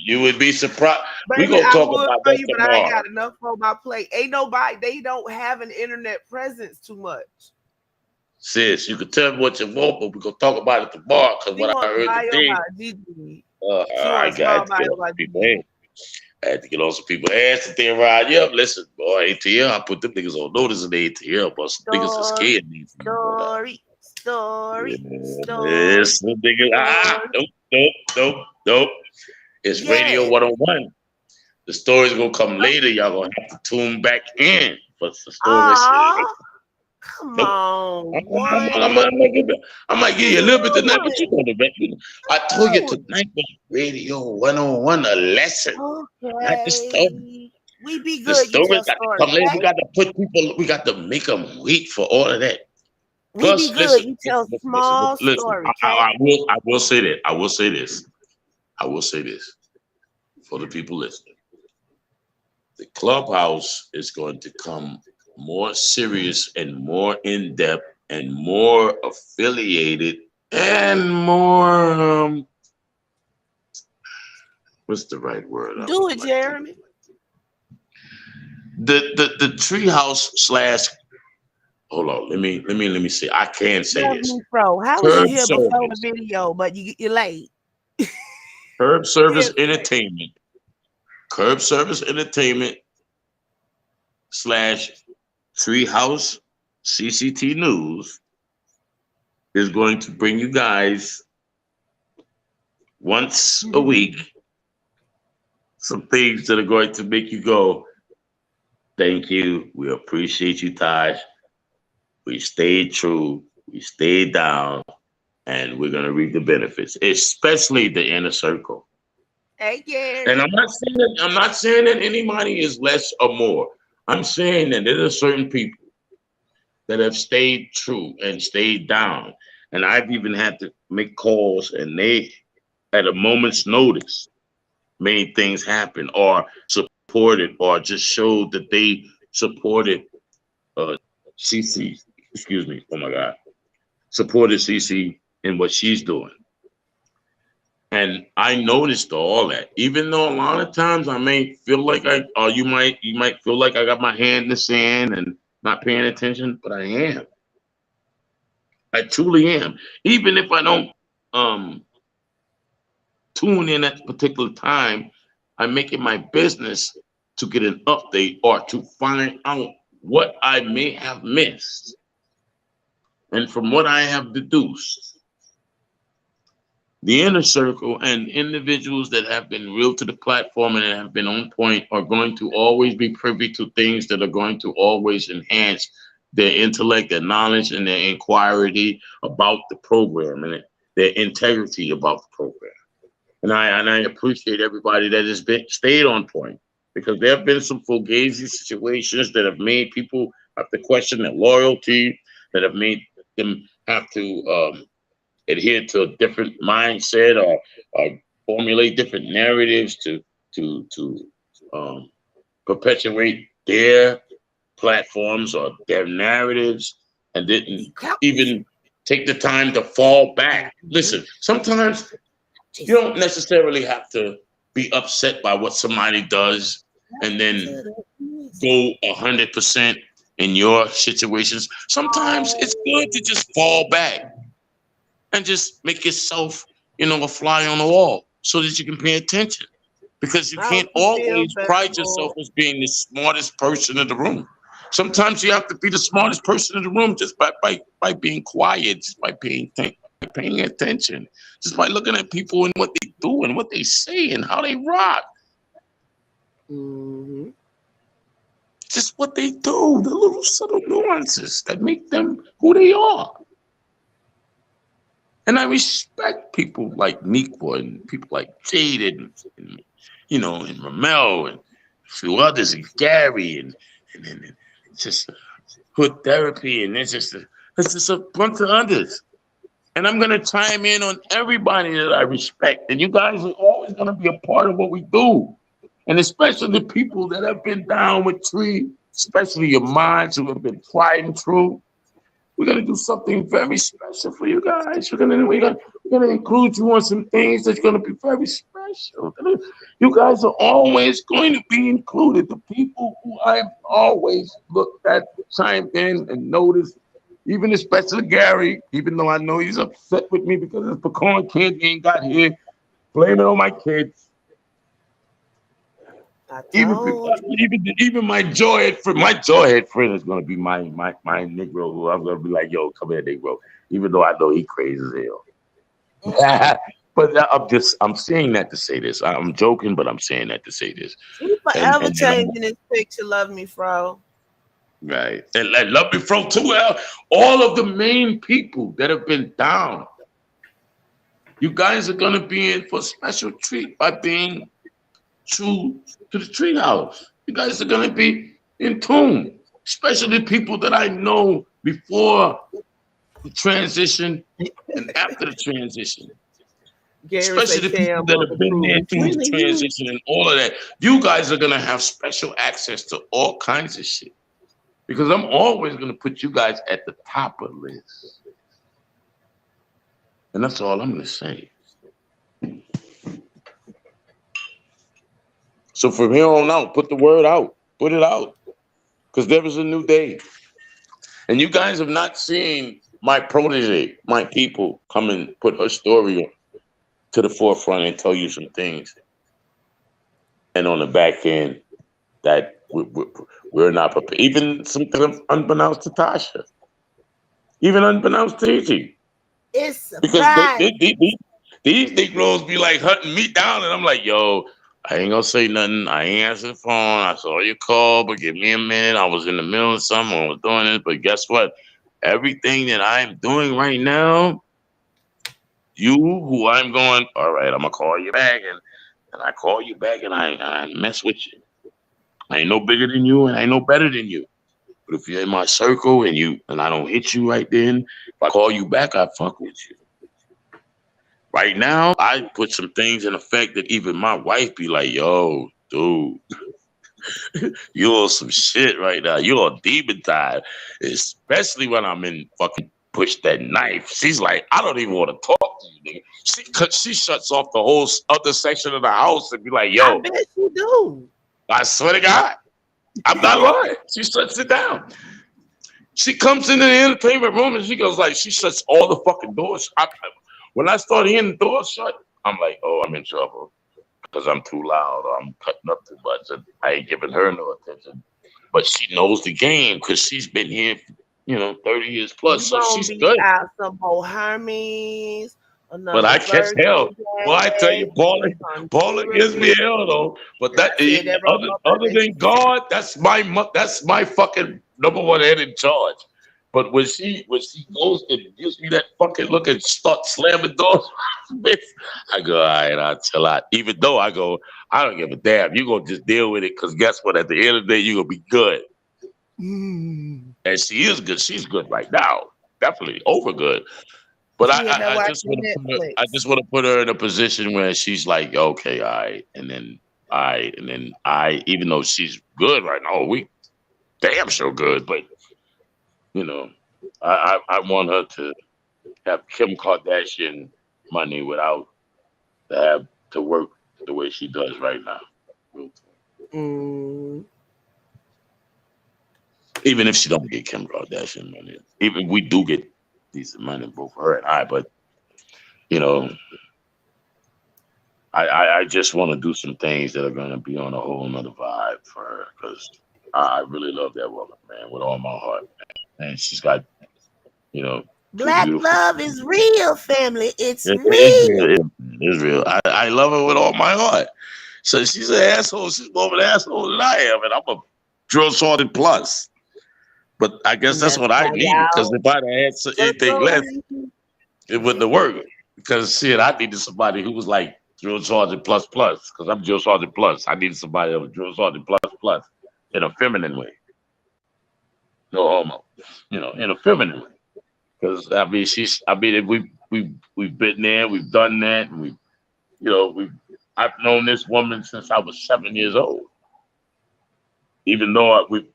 you would be surprised. Baby, we gonna talk about that tomorrow. But I ain't got enough on my plate. Ain't nobody. They don't have an internet presence too much. Sis, you can tell me what you want, but we gonna talk about it tomorrow. Because what I heard today, I had to get on some people's ass that they ride you up. Listen, boy, ATL, I put them niggas on notice in the ATL, but some niggas are scared me. Story. Yes, some niggas. Nope. It's Radio 101. The story's gonna come later. Y'all gonna have to tune back in for the story. Come on. I might give you a little bit tonight, but you know the rest. I told you tonight was Radio 101, a lesson. Not the story. We be good. The story got to come later. We got to put people, we got to make them wait for all of that. We be good. You tell small stories. I will say that. I will say this for the people listening. The Clubhouse is going to come more serious and more in-depth and more affiliated and more what's the right word? Do it, Jeremy. The treehouse / hold on, let me see. I can say this. Bro, how was you here before the video, but you're late? Curb Service Entertainment. Curb Service Entertainment / Treehouse CCT News is going to bring you guys once a week some things that are going to make you go, thank you. We appreciate you, Taj. We stayed true. We stayed down. And we're going to reap the benefits, especially the inner circle. Hey, Gary. And I'm not saying that anybody is less or more. I'm saying that there are certain people that have stayed true and stayed down. And I've even had to make calls, and they, at a moment's notice, made things happen or supported or just showed that they supported CC. Excuse me. Oh, my God. Supported CC in what she's doing. And I noticed all that, even though a lot of times I may feel like you might feel like I got my hand in the sand and not paying attention, but I am. I truly am. Even if I don't tune in at a particular time, I make it my business to get an update or to find out what I may have missed. And from what I have deduced, the inner circle and individuals that have been real to the platform and have been on point are going to always be privy to things that are going to always enhance their intellect, their knowledge, and their inquiry about the program and their integrity about the program. And I appreciate everybody that has stayed on point, because there have been some fugazi situations that have made people have to question their loyalty, that have made them have to adhere to a different mindset or formulate different narratives to perpetuate their platforms or their narratives, and didn't even take the time to fall back. Listen, sometimes you don't necessarily have to be upset by what somebody does and then go 100% in your situations. Sometimes it's good to just fall back and just make yourself, a fly on the wall so that you can pay attention. Because you can't always pride yourself as being the smartest person in the room. Sometimes you have to be the smartest person in the room just by being quiet, just by paying attention, just by looking at people and what they do and what they say and how they rock. Mm-hmm. Just what they do, the little subtle nuances that make them who they are. And I respect people like Meekwa and people like Jaded and and Ramel and a few others, and Gary and just Hood Therapy, and it's just a bunch of others. And I'm gonna chime in on everybody that I respect. And you guys are always gonna be a part of what we do. And especially the people that have been down with Tree, especially your minds who have been tried and true. We're gonna do something very special for you guys. We're gonna include you on some things that's gonna be very special. You guys are always going to be included. The people who I've always looked at, chimed in, and noticed, even especially Gary, even though I know he's upset with me because his pecan candy ain't got here, blaming on my kids. Even my jawhead friend is gonna be my Negro, who I'm gonna be like, yo, come here, Negro. Even though I know he crazy as hell. But I'm saying that to say this. I'm joking, but I'm saying that to say this. He forever changing his picture. Love me, Fro. Right, and love me, Fro too. All of the main people that have been down, you guys are gonna be in for a special treat by being true to the Treehouse. You guys are gonna be in tune, especially the people that I know before the transition and after the transition. Especially the people that have been there through the transition and all of that. You guys are gonna have special access to all kinds of shit. Because I'm always gonna put you guys at the top of the list. And that's all I'm gonna say. So from here on out, put the word out. Put it out. Because there is a new day. And you guys have not seen my protege, my people, come and put her story to the forefront and tell you some things. And on the back end, that we're not prepared. Even something unbeknownst to Tasha. Even unbeknownst to Gigi. It's a because these Negroes be like hunting me down, and I'm like, yo, I ain't gonna say nothing. I ain't answer the phone. I saw your call, but give me a minute. I was in the middle of something. I was doing this, but guess what? Everything that I'm doing right now, who I'm going, all right, I'm gonna call you back, and I call you back, and I mess with you. I ain't no bigger than you, and I ain't no better than you. But if you're in my circle and I don't hit you right then, if I call you back, I fuck with you. Right now, I put some things in effect that even my wife be like, yo, dude, you on some shit right now. You on demon time. Especially when I'm in fucking push that knife. She's like, I don't even want to talk to you, nigga. She shuts off the whole other section of the house and be like, yo. I bet you do. I swear to God. I'm not lying. She shuts it down. She comes into the entertainment room and she goes like, she shuts all the fucking doors. When I start hearing the doors shut, I'm like, oh, I'm in trouble because I'm too loud or I'm cutting up too much. And I ain't giving her no attention. But she knows the game because she's been here, 30 years plus. So she's good. Out some more Hermes. But I catch hell. Well, I tell you, Paula gives me hell though. But that other than God, that's my fucking number one head in charge. But when she goes and gives me that fucking look and starts slamming doors, I go, all right, I'll chill out. Even though I go, I don't give a damn. You're gonna just deal with it because guess what? At the end of the day, you're gonna be good. And she is good. She's good right now. Definitely over good. But She in there I just watching want to put her, Netflix. I just want to put her in a position where she's like, okay, all right, and then even though she's good right now, we damn sure good, but you know, I want her to have Kim Kardashian money without to have to work the way she does right now. Even if she don't get Kim Kardashian money, even we do get decent money, both her and I, but you know, I just want to do some things that are going to be on a whole nother vibe for her because I really love that woman, man, with all my heart, man. And she's got, you know, Black love is real, family. It's real. It's real. I love her with all my heart. So she's an asshole. She's more of an asshole than I am, and I'm a drill sergeant plus. But I guess that's what I need because if I'd had anything less, it wouldn't have worked. Because shit, I needed somebody who was like drill sergeant plus plus. Because I'm drill sergeant plus. I needed somebody that was drill sergeant plus plus in a feminine way. No homo, you know, in a feminine way. Because I mean, we've been there, we've done that, and I've known this woman since I was 7 years old. Even though we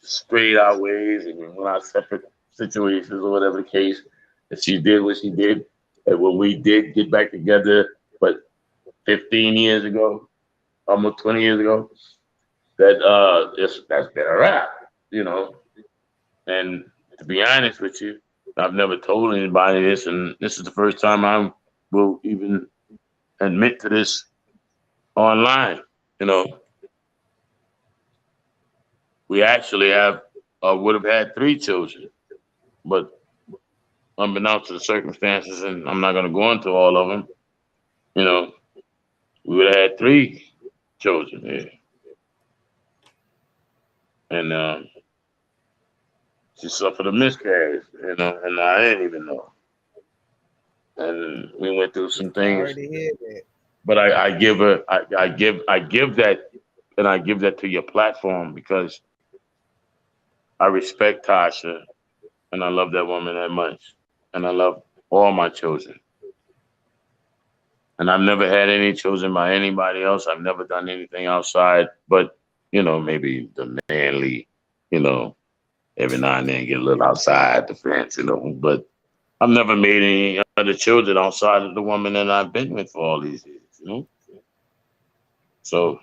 strayed our ways and we went our separate situations or whatever the case, and she did what she did, and when we did get back together, but 15 years ago, almost 20 years ago, that's been a wrap, you know. And to be honest with you, I've never told anybody this, and this is the first time I will even admit to this online. You know, we actually would have had 3 children, but unbeknownst to the circumstances, and I'm not going to go into all of them, you know, we would have had 3 children here. And she suffered a miscarriage, you know, and I didn't even know. And we went through some things. But I give that, and I give that to your platform because I respect Tasha, and I love that woman that much, and I love all my children. And I've never had any children by anybody else. I've never done anything outside, but you know, maybe the manly, you know, every now and then get a little outside the fence, you know. But I've never made any other children outside of the woman that I've been with for all these years, you know. So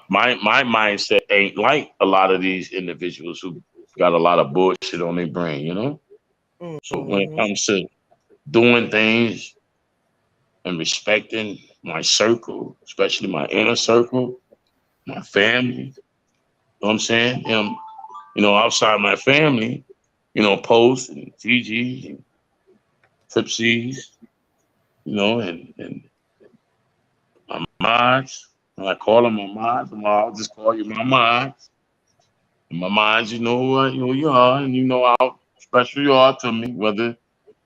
my mindset ain't like a lot of these individuals who got a lot of bullshit on their brain, you know. So when it comes to doing things and respecting my circle, especially my inner circle, my family, you know what I'm saying? You know, outside my family, you know, Post and Gigi and Tipsies, you know, and my mods. And I call them my mods. I'll just call you my mods. And my mods, you know who you are, and you know how special you are to me, whether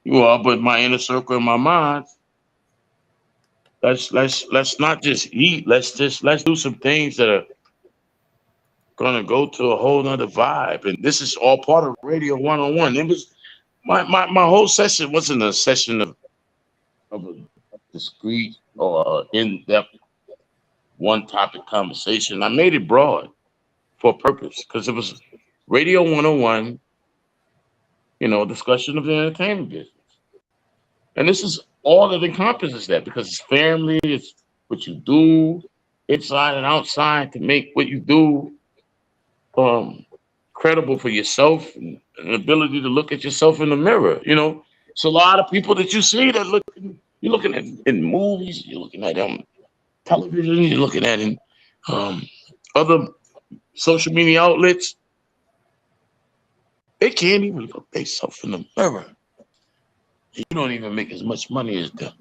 you are, but my inner circle and my mods. Let's not just eat. Let's do some things that are gonna go to a whole nother vibe. And this is all part of Radio 101. It was my whole session wasn't a session of a discrete or in-depth one topic conversation. I made it broad for a purpose because it was Radio 101, you know, discussion of the entertainment business. And this is all that encompasses that because it's family, it's what you do inside and outside to make what you do credible for yourself and an ability to look at yourself in the mirror. You know, it's a lot of people that you see that you're looking at in movies, you're looking at television, you're looking at in other social media outlets. They can't even look themselves in the mirror. You don't even make as much money as them.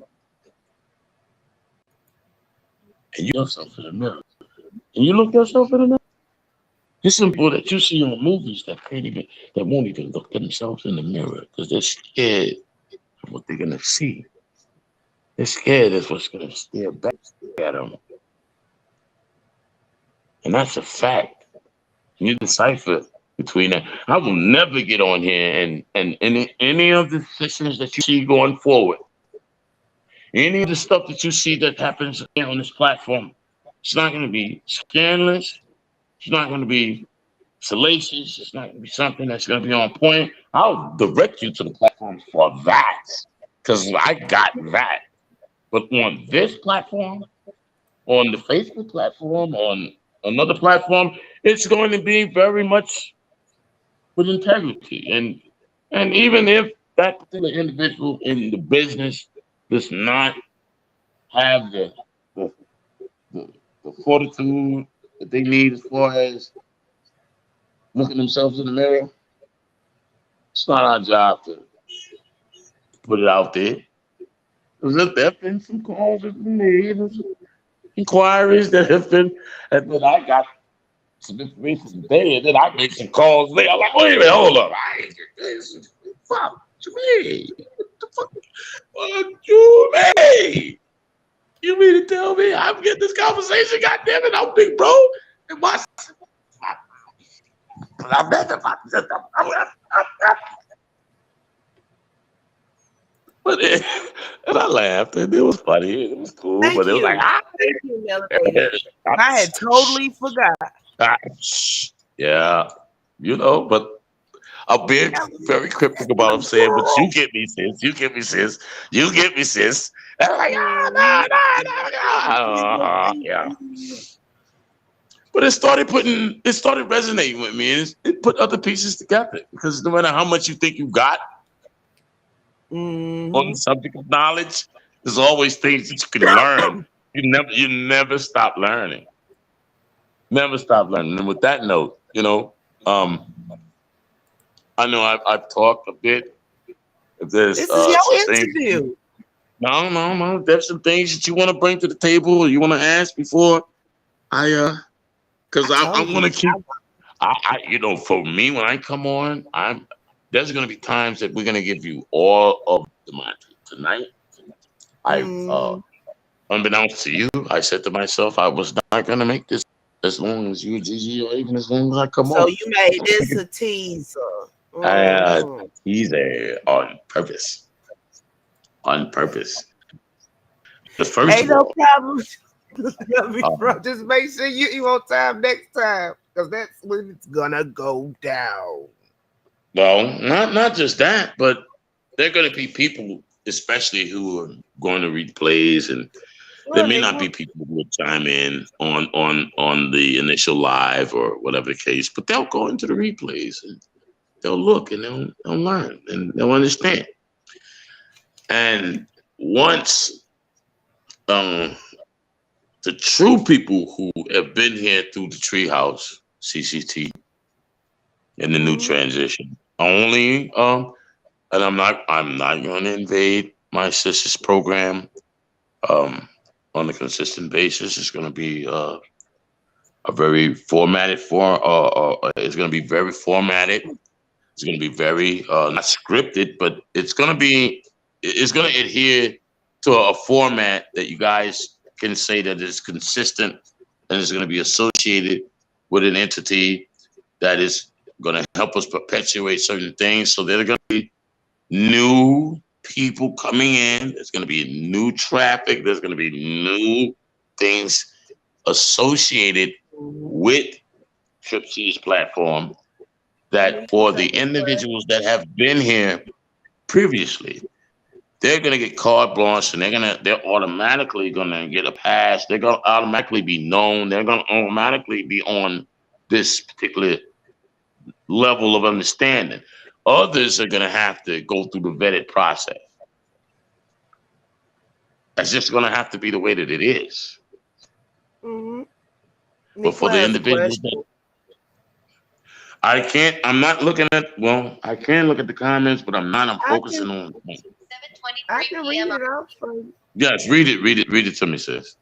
And you look yourself in the mirror. And you look yourself in the mirror. There's some people that you see on movies that won't even look themselves in the mirror because they're scared of what they're gonna see. They're scared of what's gonna stare back at them. And that's a fact. You decipher between that. I will never get on here and any of the sessions that you see going forward, any of the stuff that you see that happens here on this platform, it's not going to be scandalous. It's not going to be salacious. It's not going to be something that's going to be on point. I'll direct you to the platform for that because I got that. But on this platform, on the Facebook platform, on another platform, it's going to be very much with integrity. And even if that particular individual in the business does not have the, the fortitude that they need as far as looking themselves in the mirror, it's not our job to put it out there. There have been some calls that have been made, and some inquiries that have been, and then I got some information today, and then I made some calls later. I'm like, wait a minute, hold up. I ain't get this. Fuck, what you mean? What the fuck? What you mean? You mean to tell me I'm getting this conversation? God damn it, I'm big bro. And my, I'm never but and I laughed, and it was funny. It was cool, Thank but it was like, you. Thank you, Melody. I had totally forgot. Yeah, you know, but I'm being very cryptic about what I'm saying, but you get me, sis. You get me, sis. You get me, sis. And I'm like, no. Yeah. But it started resonating with me, and it put other pieces together. Because no matter how much you think you got on the subject of knowledge, there's always things that you can learn. You never stop learning. Never stop learning. And with that note, I know I've talked a bit. If there's this is your some interview. Things, no. There's some things that you want to bring to the table, or you want to ask before because I want to keep. For me, when I come on, there's going to be times that we're going to give you all of the mantra. Tonight, unbeknownst to you, I said to myself, I was not going to make this as long as you, Gigi, or even as long as I come on. So you made this a teaser. Teaser on purpose. On purpose. The first ain't no problem. Just make sure you on time next time, because that's when it's gonna go down. Well, not just that, but there are going to be people, especially who are going to read plays, and there may not be people who will chime in on the initial live or whatever the case, but they'll go into the replays and they'll look and they'll learn and they'll understand. And once the true people who have been here through the Treehouse, CCT, and the new transition, only and I'm not going to invade my sister's program on a consistent basis. It's going to be a very formatted it's going to be very formatted. It's going to be very not scripted, but it's going to adhere to a format that you guys can say that is consistent and is going to be associated with an entity that is going to help us perpetuate certain things. So there are going to be new people coming in. There's going to be new traffic. There's going to be new things associated with TripCTreehouse platform that for the individuals that have been here previously, they're going to get carte blanche, and they're automatically going to get a pass. They're going to automatically be known. They're going to automatically be on this particular level of understanding. Others are going to have to go through the vetted process. That's just going to have to be the way that it is. But for the individuals I can look at the comments, but I'm focusing on. I can read it out for you. Yes, read it to me, sis.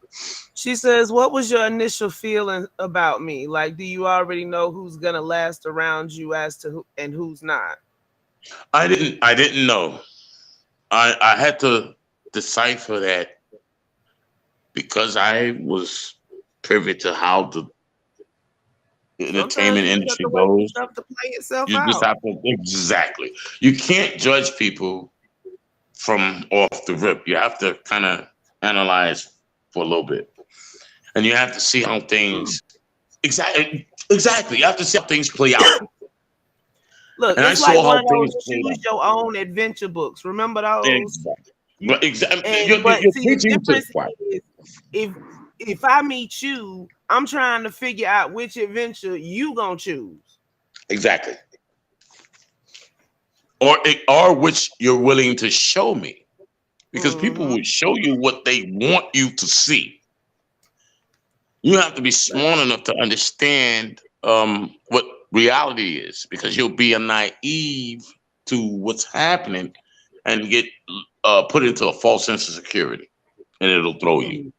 She says, what was your initial feeling about me? Like, do you already know who's gonna last around you as to who and who's not? I didn't know. I had to decipher that because I was privy to how Sometimes entertainment you just have industry to wait for goes. stuff to play itself You just out. have to, exactly. You can't judge people from off the rip. You have to kind of analyze for a little bit, and you have to see how things exactly. You have to see how things play out. Look, And I it's like saw one how of things those played choose out. your own adventure books. Remember those? Exactly. But exactly, But you're see, the preaching to the difference choir. is if I meet you, I'm trying to figure out which adventure you gonna choose. Exactly. Or which you're willing to show me, because people will show you what they want you to see. You have to be smart enough to understand what reality is, because you'll be a naive to what's happening and get put into a false sense of security, and it'll throw you.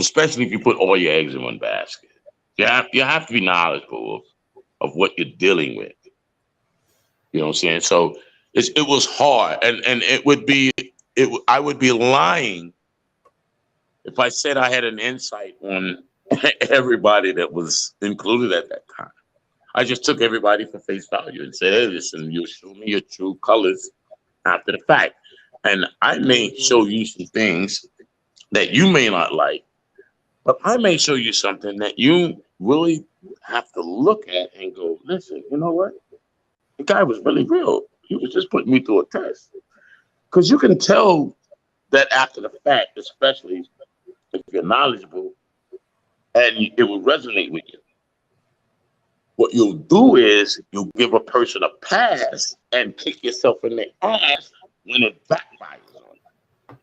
Especially if you put all your eggs in one basket. You have to be knowledgeable of what you're dealing with. You know what I'm saying? So it was hard, and it would be I would be lying if I said I had an insight on everybody that was included at that time. I just took everybody for face value and said, hey, listen, you'll show me your true colors after the fact. And I may show you some things that you may not like, but I may show you something that you really have to look at and go, listen, you know what? The guy was really real. He was just putting me through a test. Because you can tell that after the fact, especially if you're knowledgeable, and it will resonate with you. What you'll do is you'll give a person a pass and kick yourself in the ass when it backfires on you.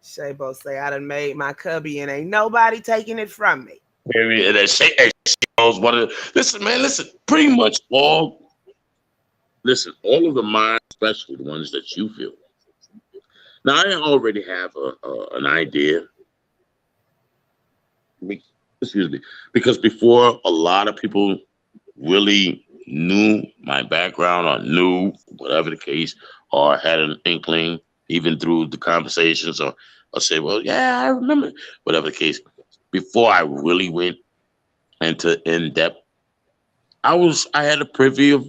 Shabo say, I done made my cubby and ain't nobody taking it from me. Period. And she knows one of the, listen, man, listen, pretty much all of the minds, especially the ones that you feel. Now, I already have an idea. Excuse me. Because before, a lot of people really knew my background or knew whatever the case, or had an inkling, even through the conversations, or say, well, yeah, I remember, whatever the case. Before I really went into in-depth, I had a privy of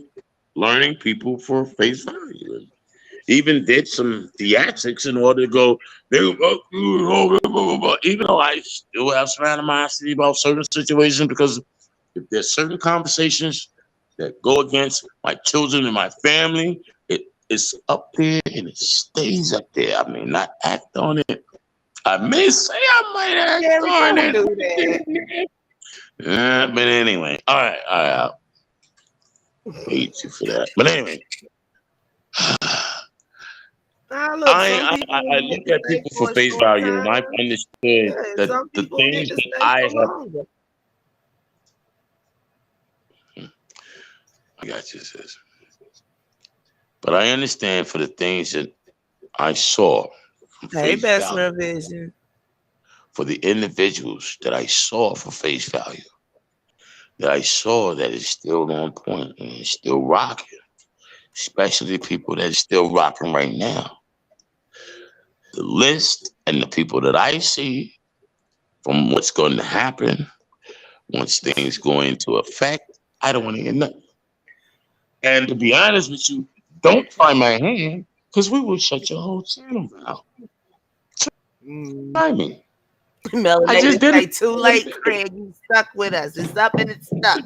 learning people for face value. And even did some theatrics in order to go, even though I still have some animosity about certain situations, because if there's certain conversations that go against my children and my family, it's up there and it stays up there. I may not act on it. I may say I might act on it. Do that. But anyway, all right. I'll hate you for that. But anyway. I look at people for face value, and I've understood that the things that I have. I got you, sis. But I understand for the things that I saw. Hey, best revision. For the individuals that I saw for face value, that I saw that is still on point and is still rocking, especially people that are still rocking right now. The list and the people that I see from what's going to happen once things go into effect, I don't want to hear nothing. And to be honest with you, don't try my hand, because we will shut your whole channel down. Try me. Melanie, I just did it. Too late, Craig. You stuck with us. It's up and it's stuck.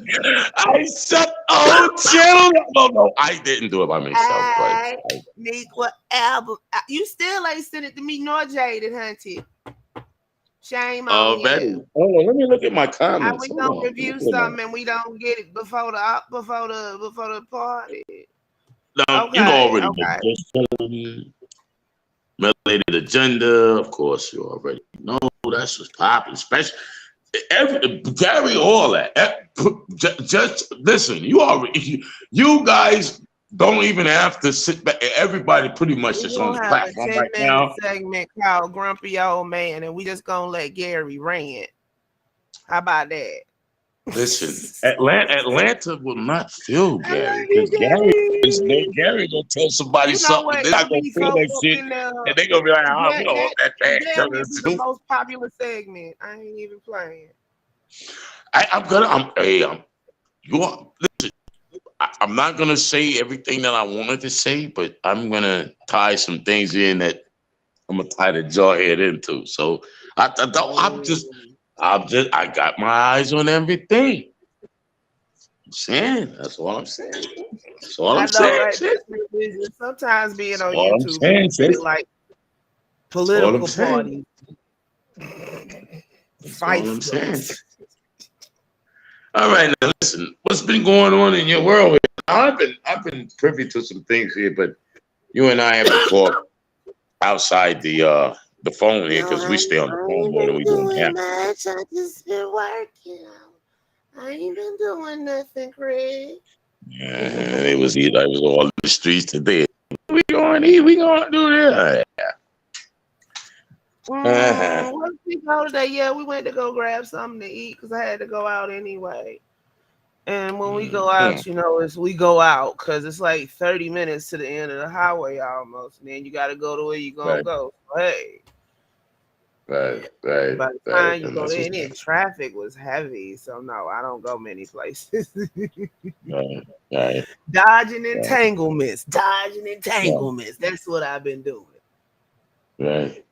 I shut the whole channel. No, I didn't do it by myself. But Nequa album. You still ain't sent it to me nor Jaded, hunty. Shame on you. Hold on, let me look at my comments. How we gonna review something and we don't get it before the party? No, okay, you already Melanated Agenda, of course, you already know that's what's popping. Especially Gary, all that. Just listen. You guys don't even have to sit back. Everybody pretty much is on the platform right now. Segment called Grumpy Old Man, and we just gonna let Gary rant. How about that? Listen, Atlanta will not feel Gary, because Gary gonna tell somebody something. They're not gonna feel that shit, and they're gonna be like, "Oh, we don't want that." Gary is the most popular segment. I ain't even playing. I'm not gonna say everything that I wanted to say, but I'm gonna tie some things in that I'm gonna tie the jawhead into. So I got my eyes on everything. I'm saying that's all I'm saying. That's all I'm I know, saying. right? Shit. Sometimes being That's on all I'm YouTube, saying. it feel like That's all I'm political saying. parties, That's all I'm saying. fiefdoms. All right, now listen. What's been going on in your world? I've been privy to some things here, but you and I haven't talked outside the phone here because we stay on the phone ain't more than been we do on the doing app. much. I just been working. I ain't been doing nothing, Craig. It was all in the streets today. We going to eat. We going to do this. What did we go today? Yeah, we went to go grab something to eat because I had to go out anyway. And when we go out, we go out because it's like 30 minutes to the end of the highway almost. And then you got to go to where you're going to go. So, hey. Right. By the time you go there, and traffic was heavy. So, no, I don't go many places. Right. Dodging entanglements. That's what I've been doing. Right.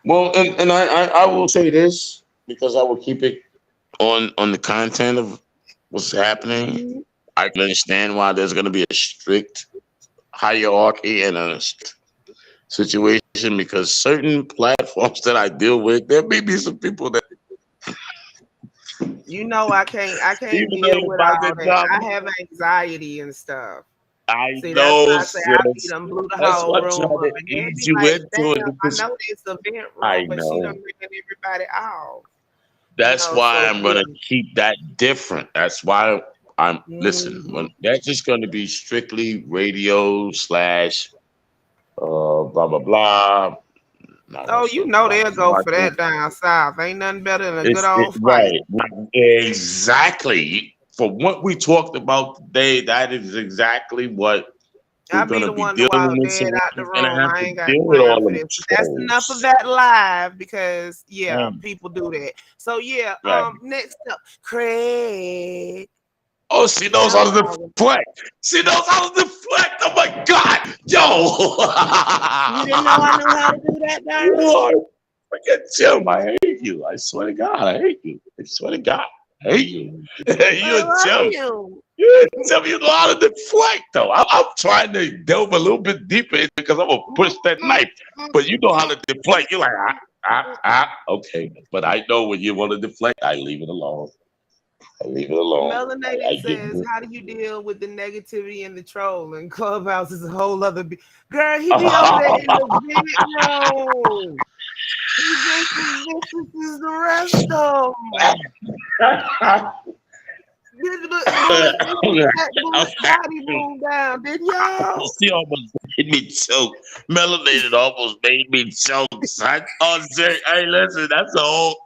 Well, and I will say this because I will keep it on the content of what's happening. Mm-hmm. I can understand why there's going to be a strict hierarchy and a situation because certain platforms that I deal with, there may be some people that I can't deal with all that. I have anxiety and stuff. I See, that's know, why I say I be sis. done blew the That's whole what I'm room trying up. to And they ease be you like, into it damn, I because know this event I room, but she know. done ran everybody off. That's why So I'm gonna keep that different. That's why I'm listen. When that's just gonna be strictly radio slash blah blah blah. Oh, they'll go for that down south. Ain't nothing better than a good old fight. Right. Exactly. For what we talked about today, that is exactly what we're I'll be gonna the be one to dealing walk with. So dead out the we're gonna room. have I to ain't got deal with time all for them this. But that's enough of trolls. that live because people do that. So Right. next up, Craig. Oh, she knows how to deflect. She knows how to deflect. Oh my God, yo! You didn't know I knew how to do that, darling? Lord, forget Jim. I hate you. I swear to God, I hate you. I swear to God, I hate you. You and Jim. You and Jim, you know how to deflect, though. I'm trying to delve a little bit deeper because I'm gonna push that knife. But you know how to deflect. You're like, okay. But I know when you want to deflect, I leave it alone. Melanated says, how do you deal with the negativity and the troll? And Clubhouse is a whole other girl, he be over there in the vent room. He just as vicious as the rest of them. Body moved down, did y'all? She almost made me choke. Melanated almost made me choke. Hey, listen, that's a whole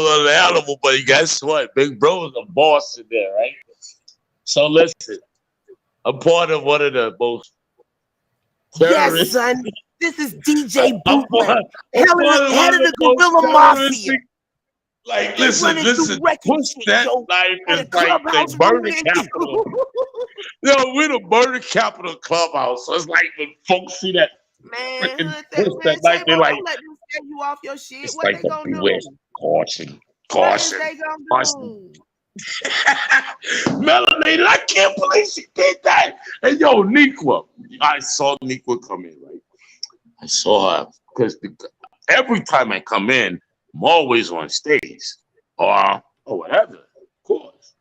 other animal. But guess what? Big Bro is a boss in there, right? So listen, I'm part of one of the most terrorist. Yes, son. This is DJ Bootleg, head of the Gorilla Mafia. Like, listen, push that knife is like the murder capital. Yo, we're the murder capital Clubhouse. So it's like when folks see that freaking push that knife, they're like, don't let them scare you off your shit. It's what like they gonna do? Caution. What is they gonna do? Melanated, I can't believe she did that. And yo, Niqua, I saw Niqua come in, right? I saw her because every time I come in, I'm always on stage or whatever. Of course.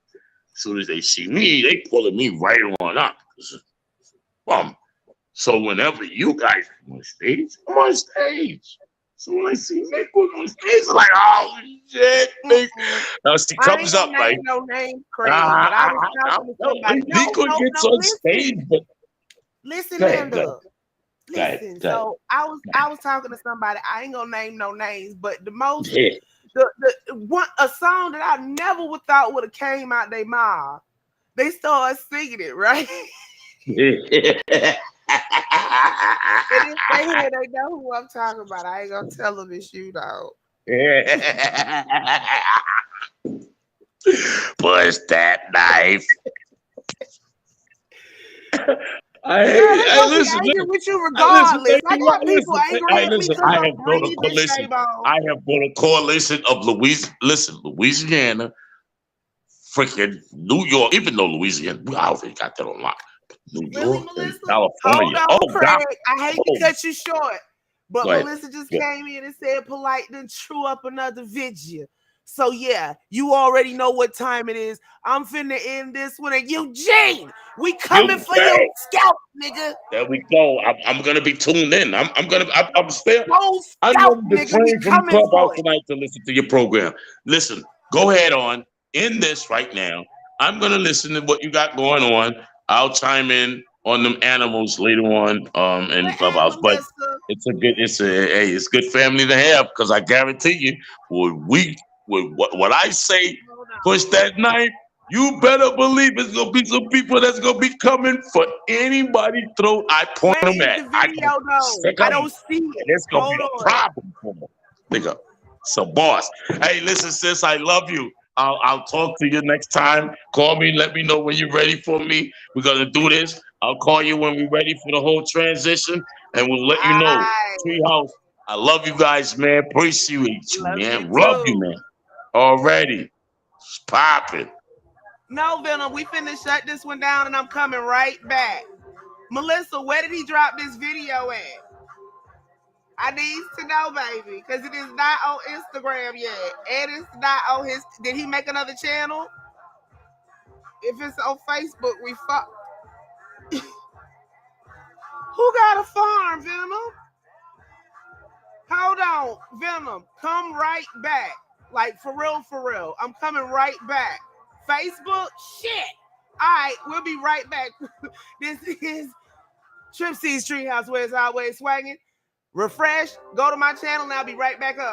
As soon as they see me, they pulling me right on up. So whenever you guys come on stage, I'm on stage. So when I see Niqua on stage, I'm like, oh shit, now she comes up, right? No name, Craig, but I was talking to somebody. Niqua gets on stage, but listen, Amanda. Listen, so I was talking to somebody. I ain't gonna name no names, but the most a song that I never would thought would have came out their mouth. They started singing it, right? And if they hear, they know who I'm talking about. I ain't gonna tell them it's you, though. Push that knife. I listen, with you regardless. I got people angry at me listen. because I I'm have built a breathing, coalition. Shabo. I have built a coalition of Louisiana, freaking New York. Even though Louisiana, I already got that on lock. New Really, York and Melissa? California. Hold on, Oh Craig. God! I hate to cut you short, but Go ahead. Melissa just came in and said polite then true up another video. So yeah, you already know what time it is. I'm finna end this one. And Eugene, we coming for your scalp, nigga. There we go. I'm gonna be tuned in. I'm still. I'm Scalp, gonna nigga. We train from coming for Clubhouse it. tonight to listen to your program. Listen, go ahead on. In this right now. I'm gonna listen to what you got going on. I'll chime in on them animals later on in Clubhouse. But it's good family to have because I guarantee you, what I say, push that knife. You better believe it's gonna be some people that's gonna be coming for anybody's throat I point them at. I don't see it. It's gonna be a problem for them. Nigga, it's a boss. Hey, listen, sis, I love you. I'll talk to you next time. Call me, let me know when you're ready for me. We're gonna do this. I'll call you when we're ready for the whole transition, and we'll let you know. Treehouse, I love you guys, man. Appreciate you, man. Love you, man. Already. It's popping. No, Venom, we finna shut this one down and I'm coming right back. Melissa, where did he drop this video at? I need to know, baby, because it is not on Instagram yet. And it's not on his... Did he make another channel? If it's on Facebook, we fuck. Who got a farm, Venom? Hold on, Venom. Come right back. Like, for real. I'm coming right back. Facebook? Shit. All right, we'll be right back. This is TripCTreehouse, where it's always swagging. Refresh, go to my channel, and I'll be right back up.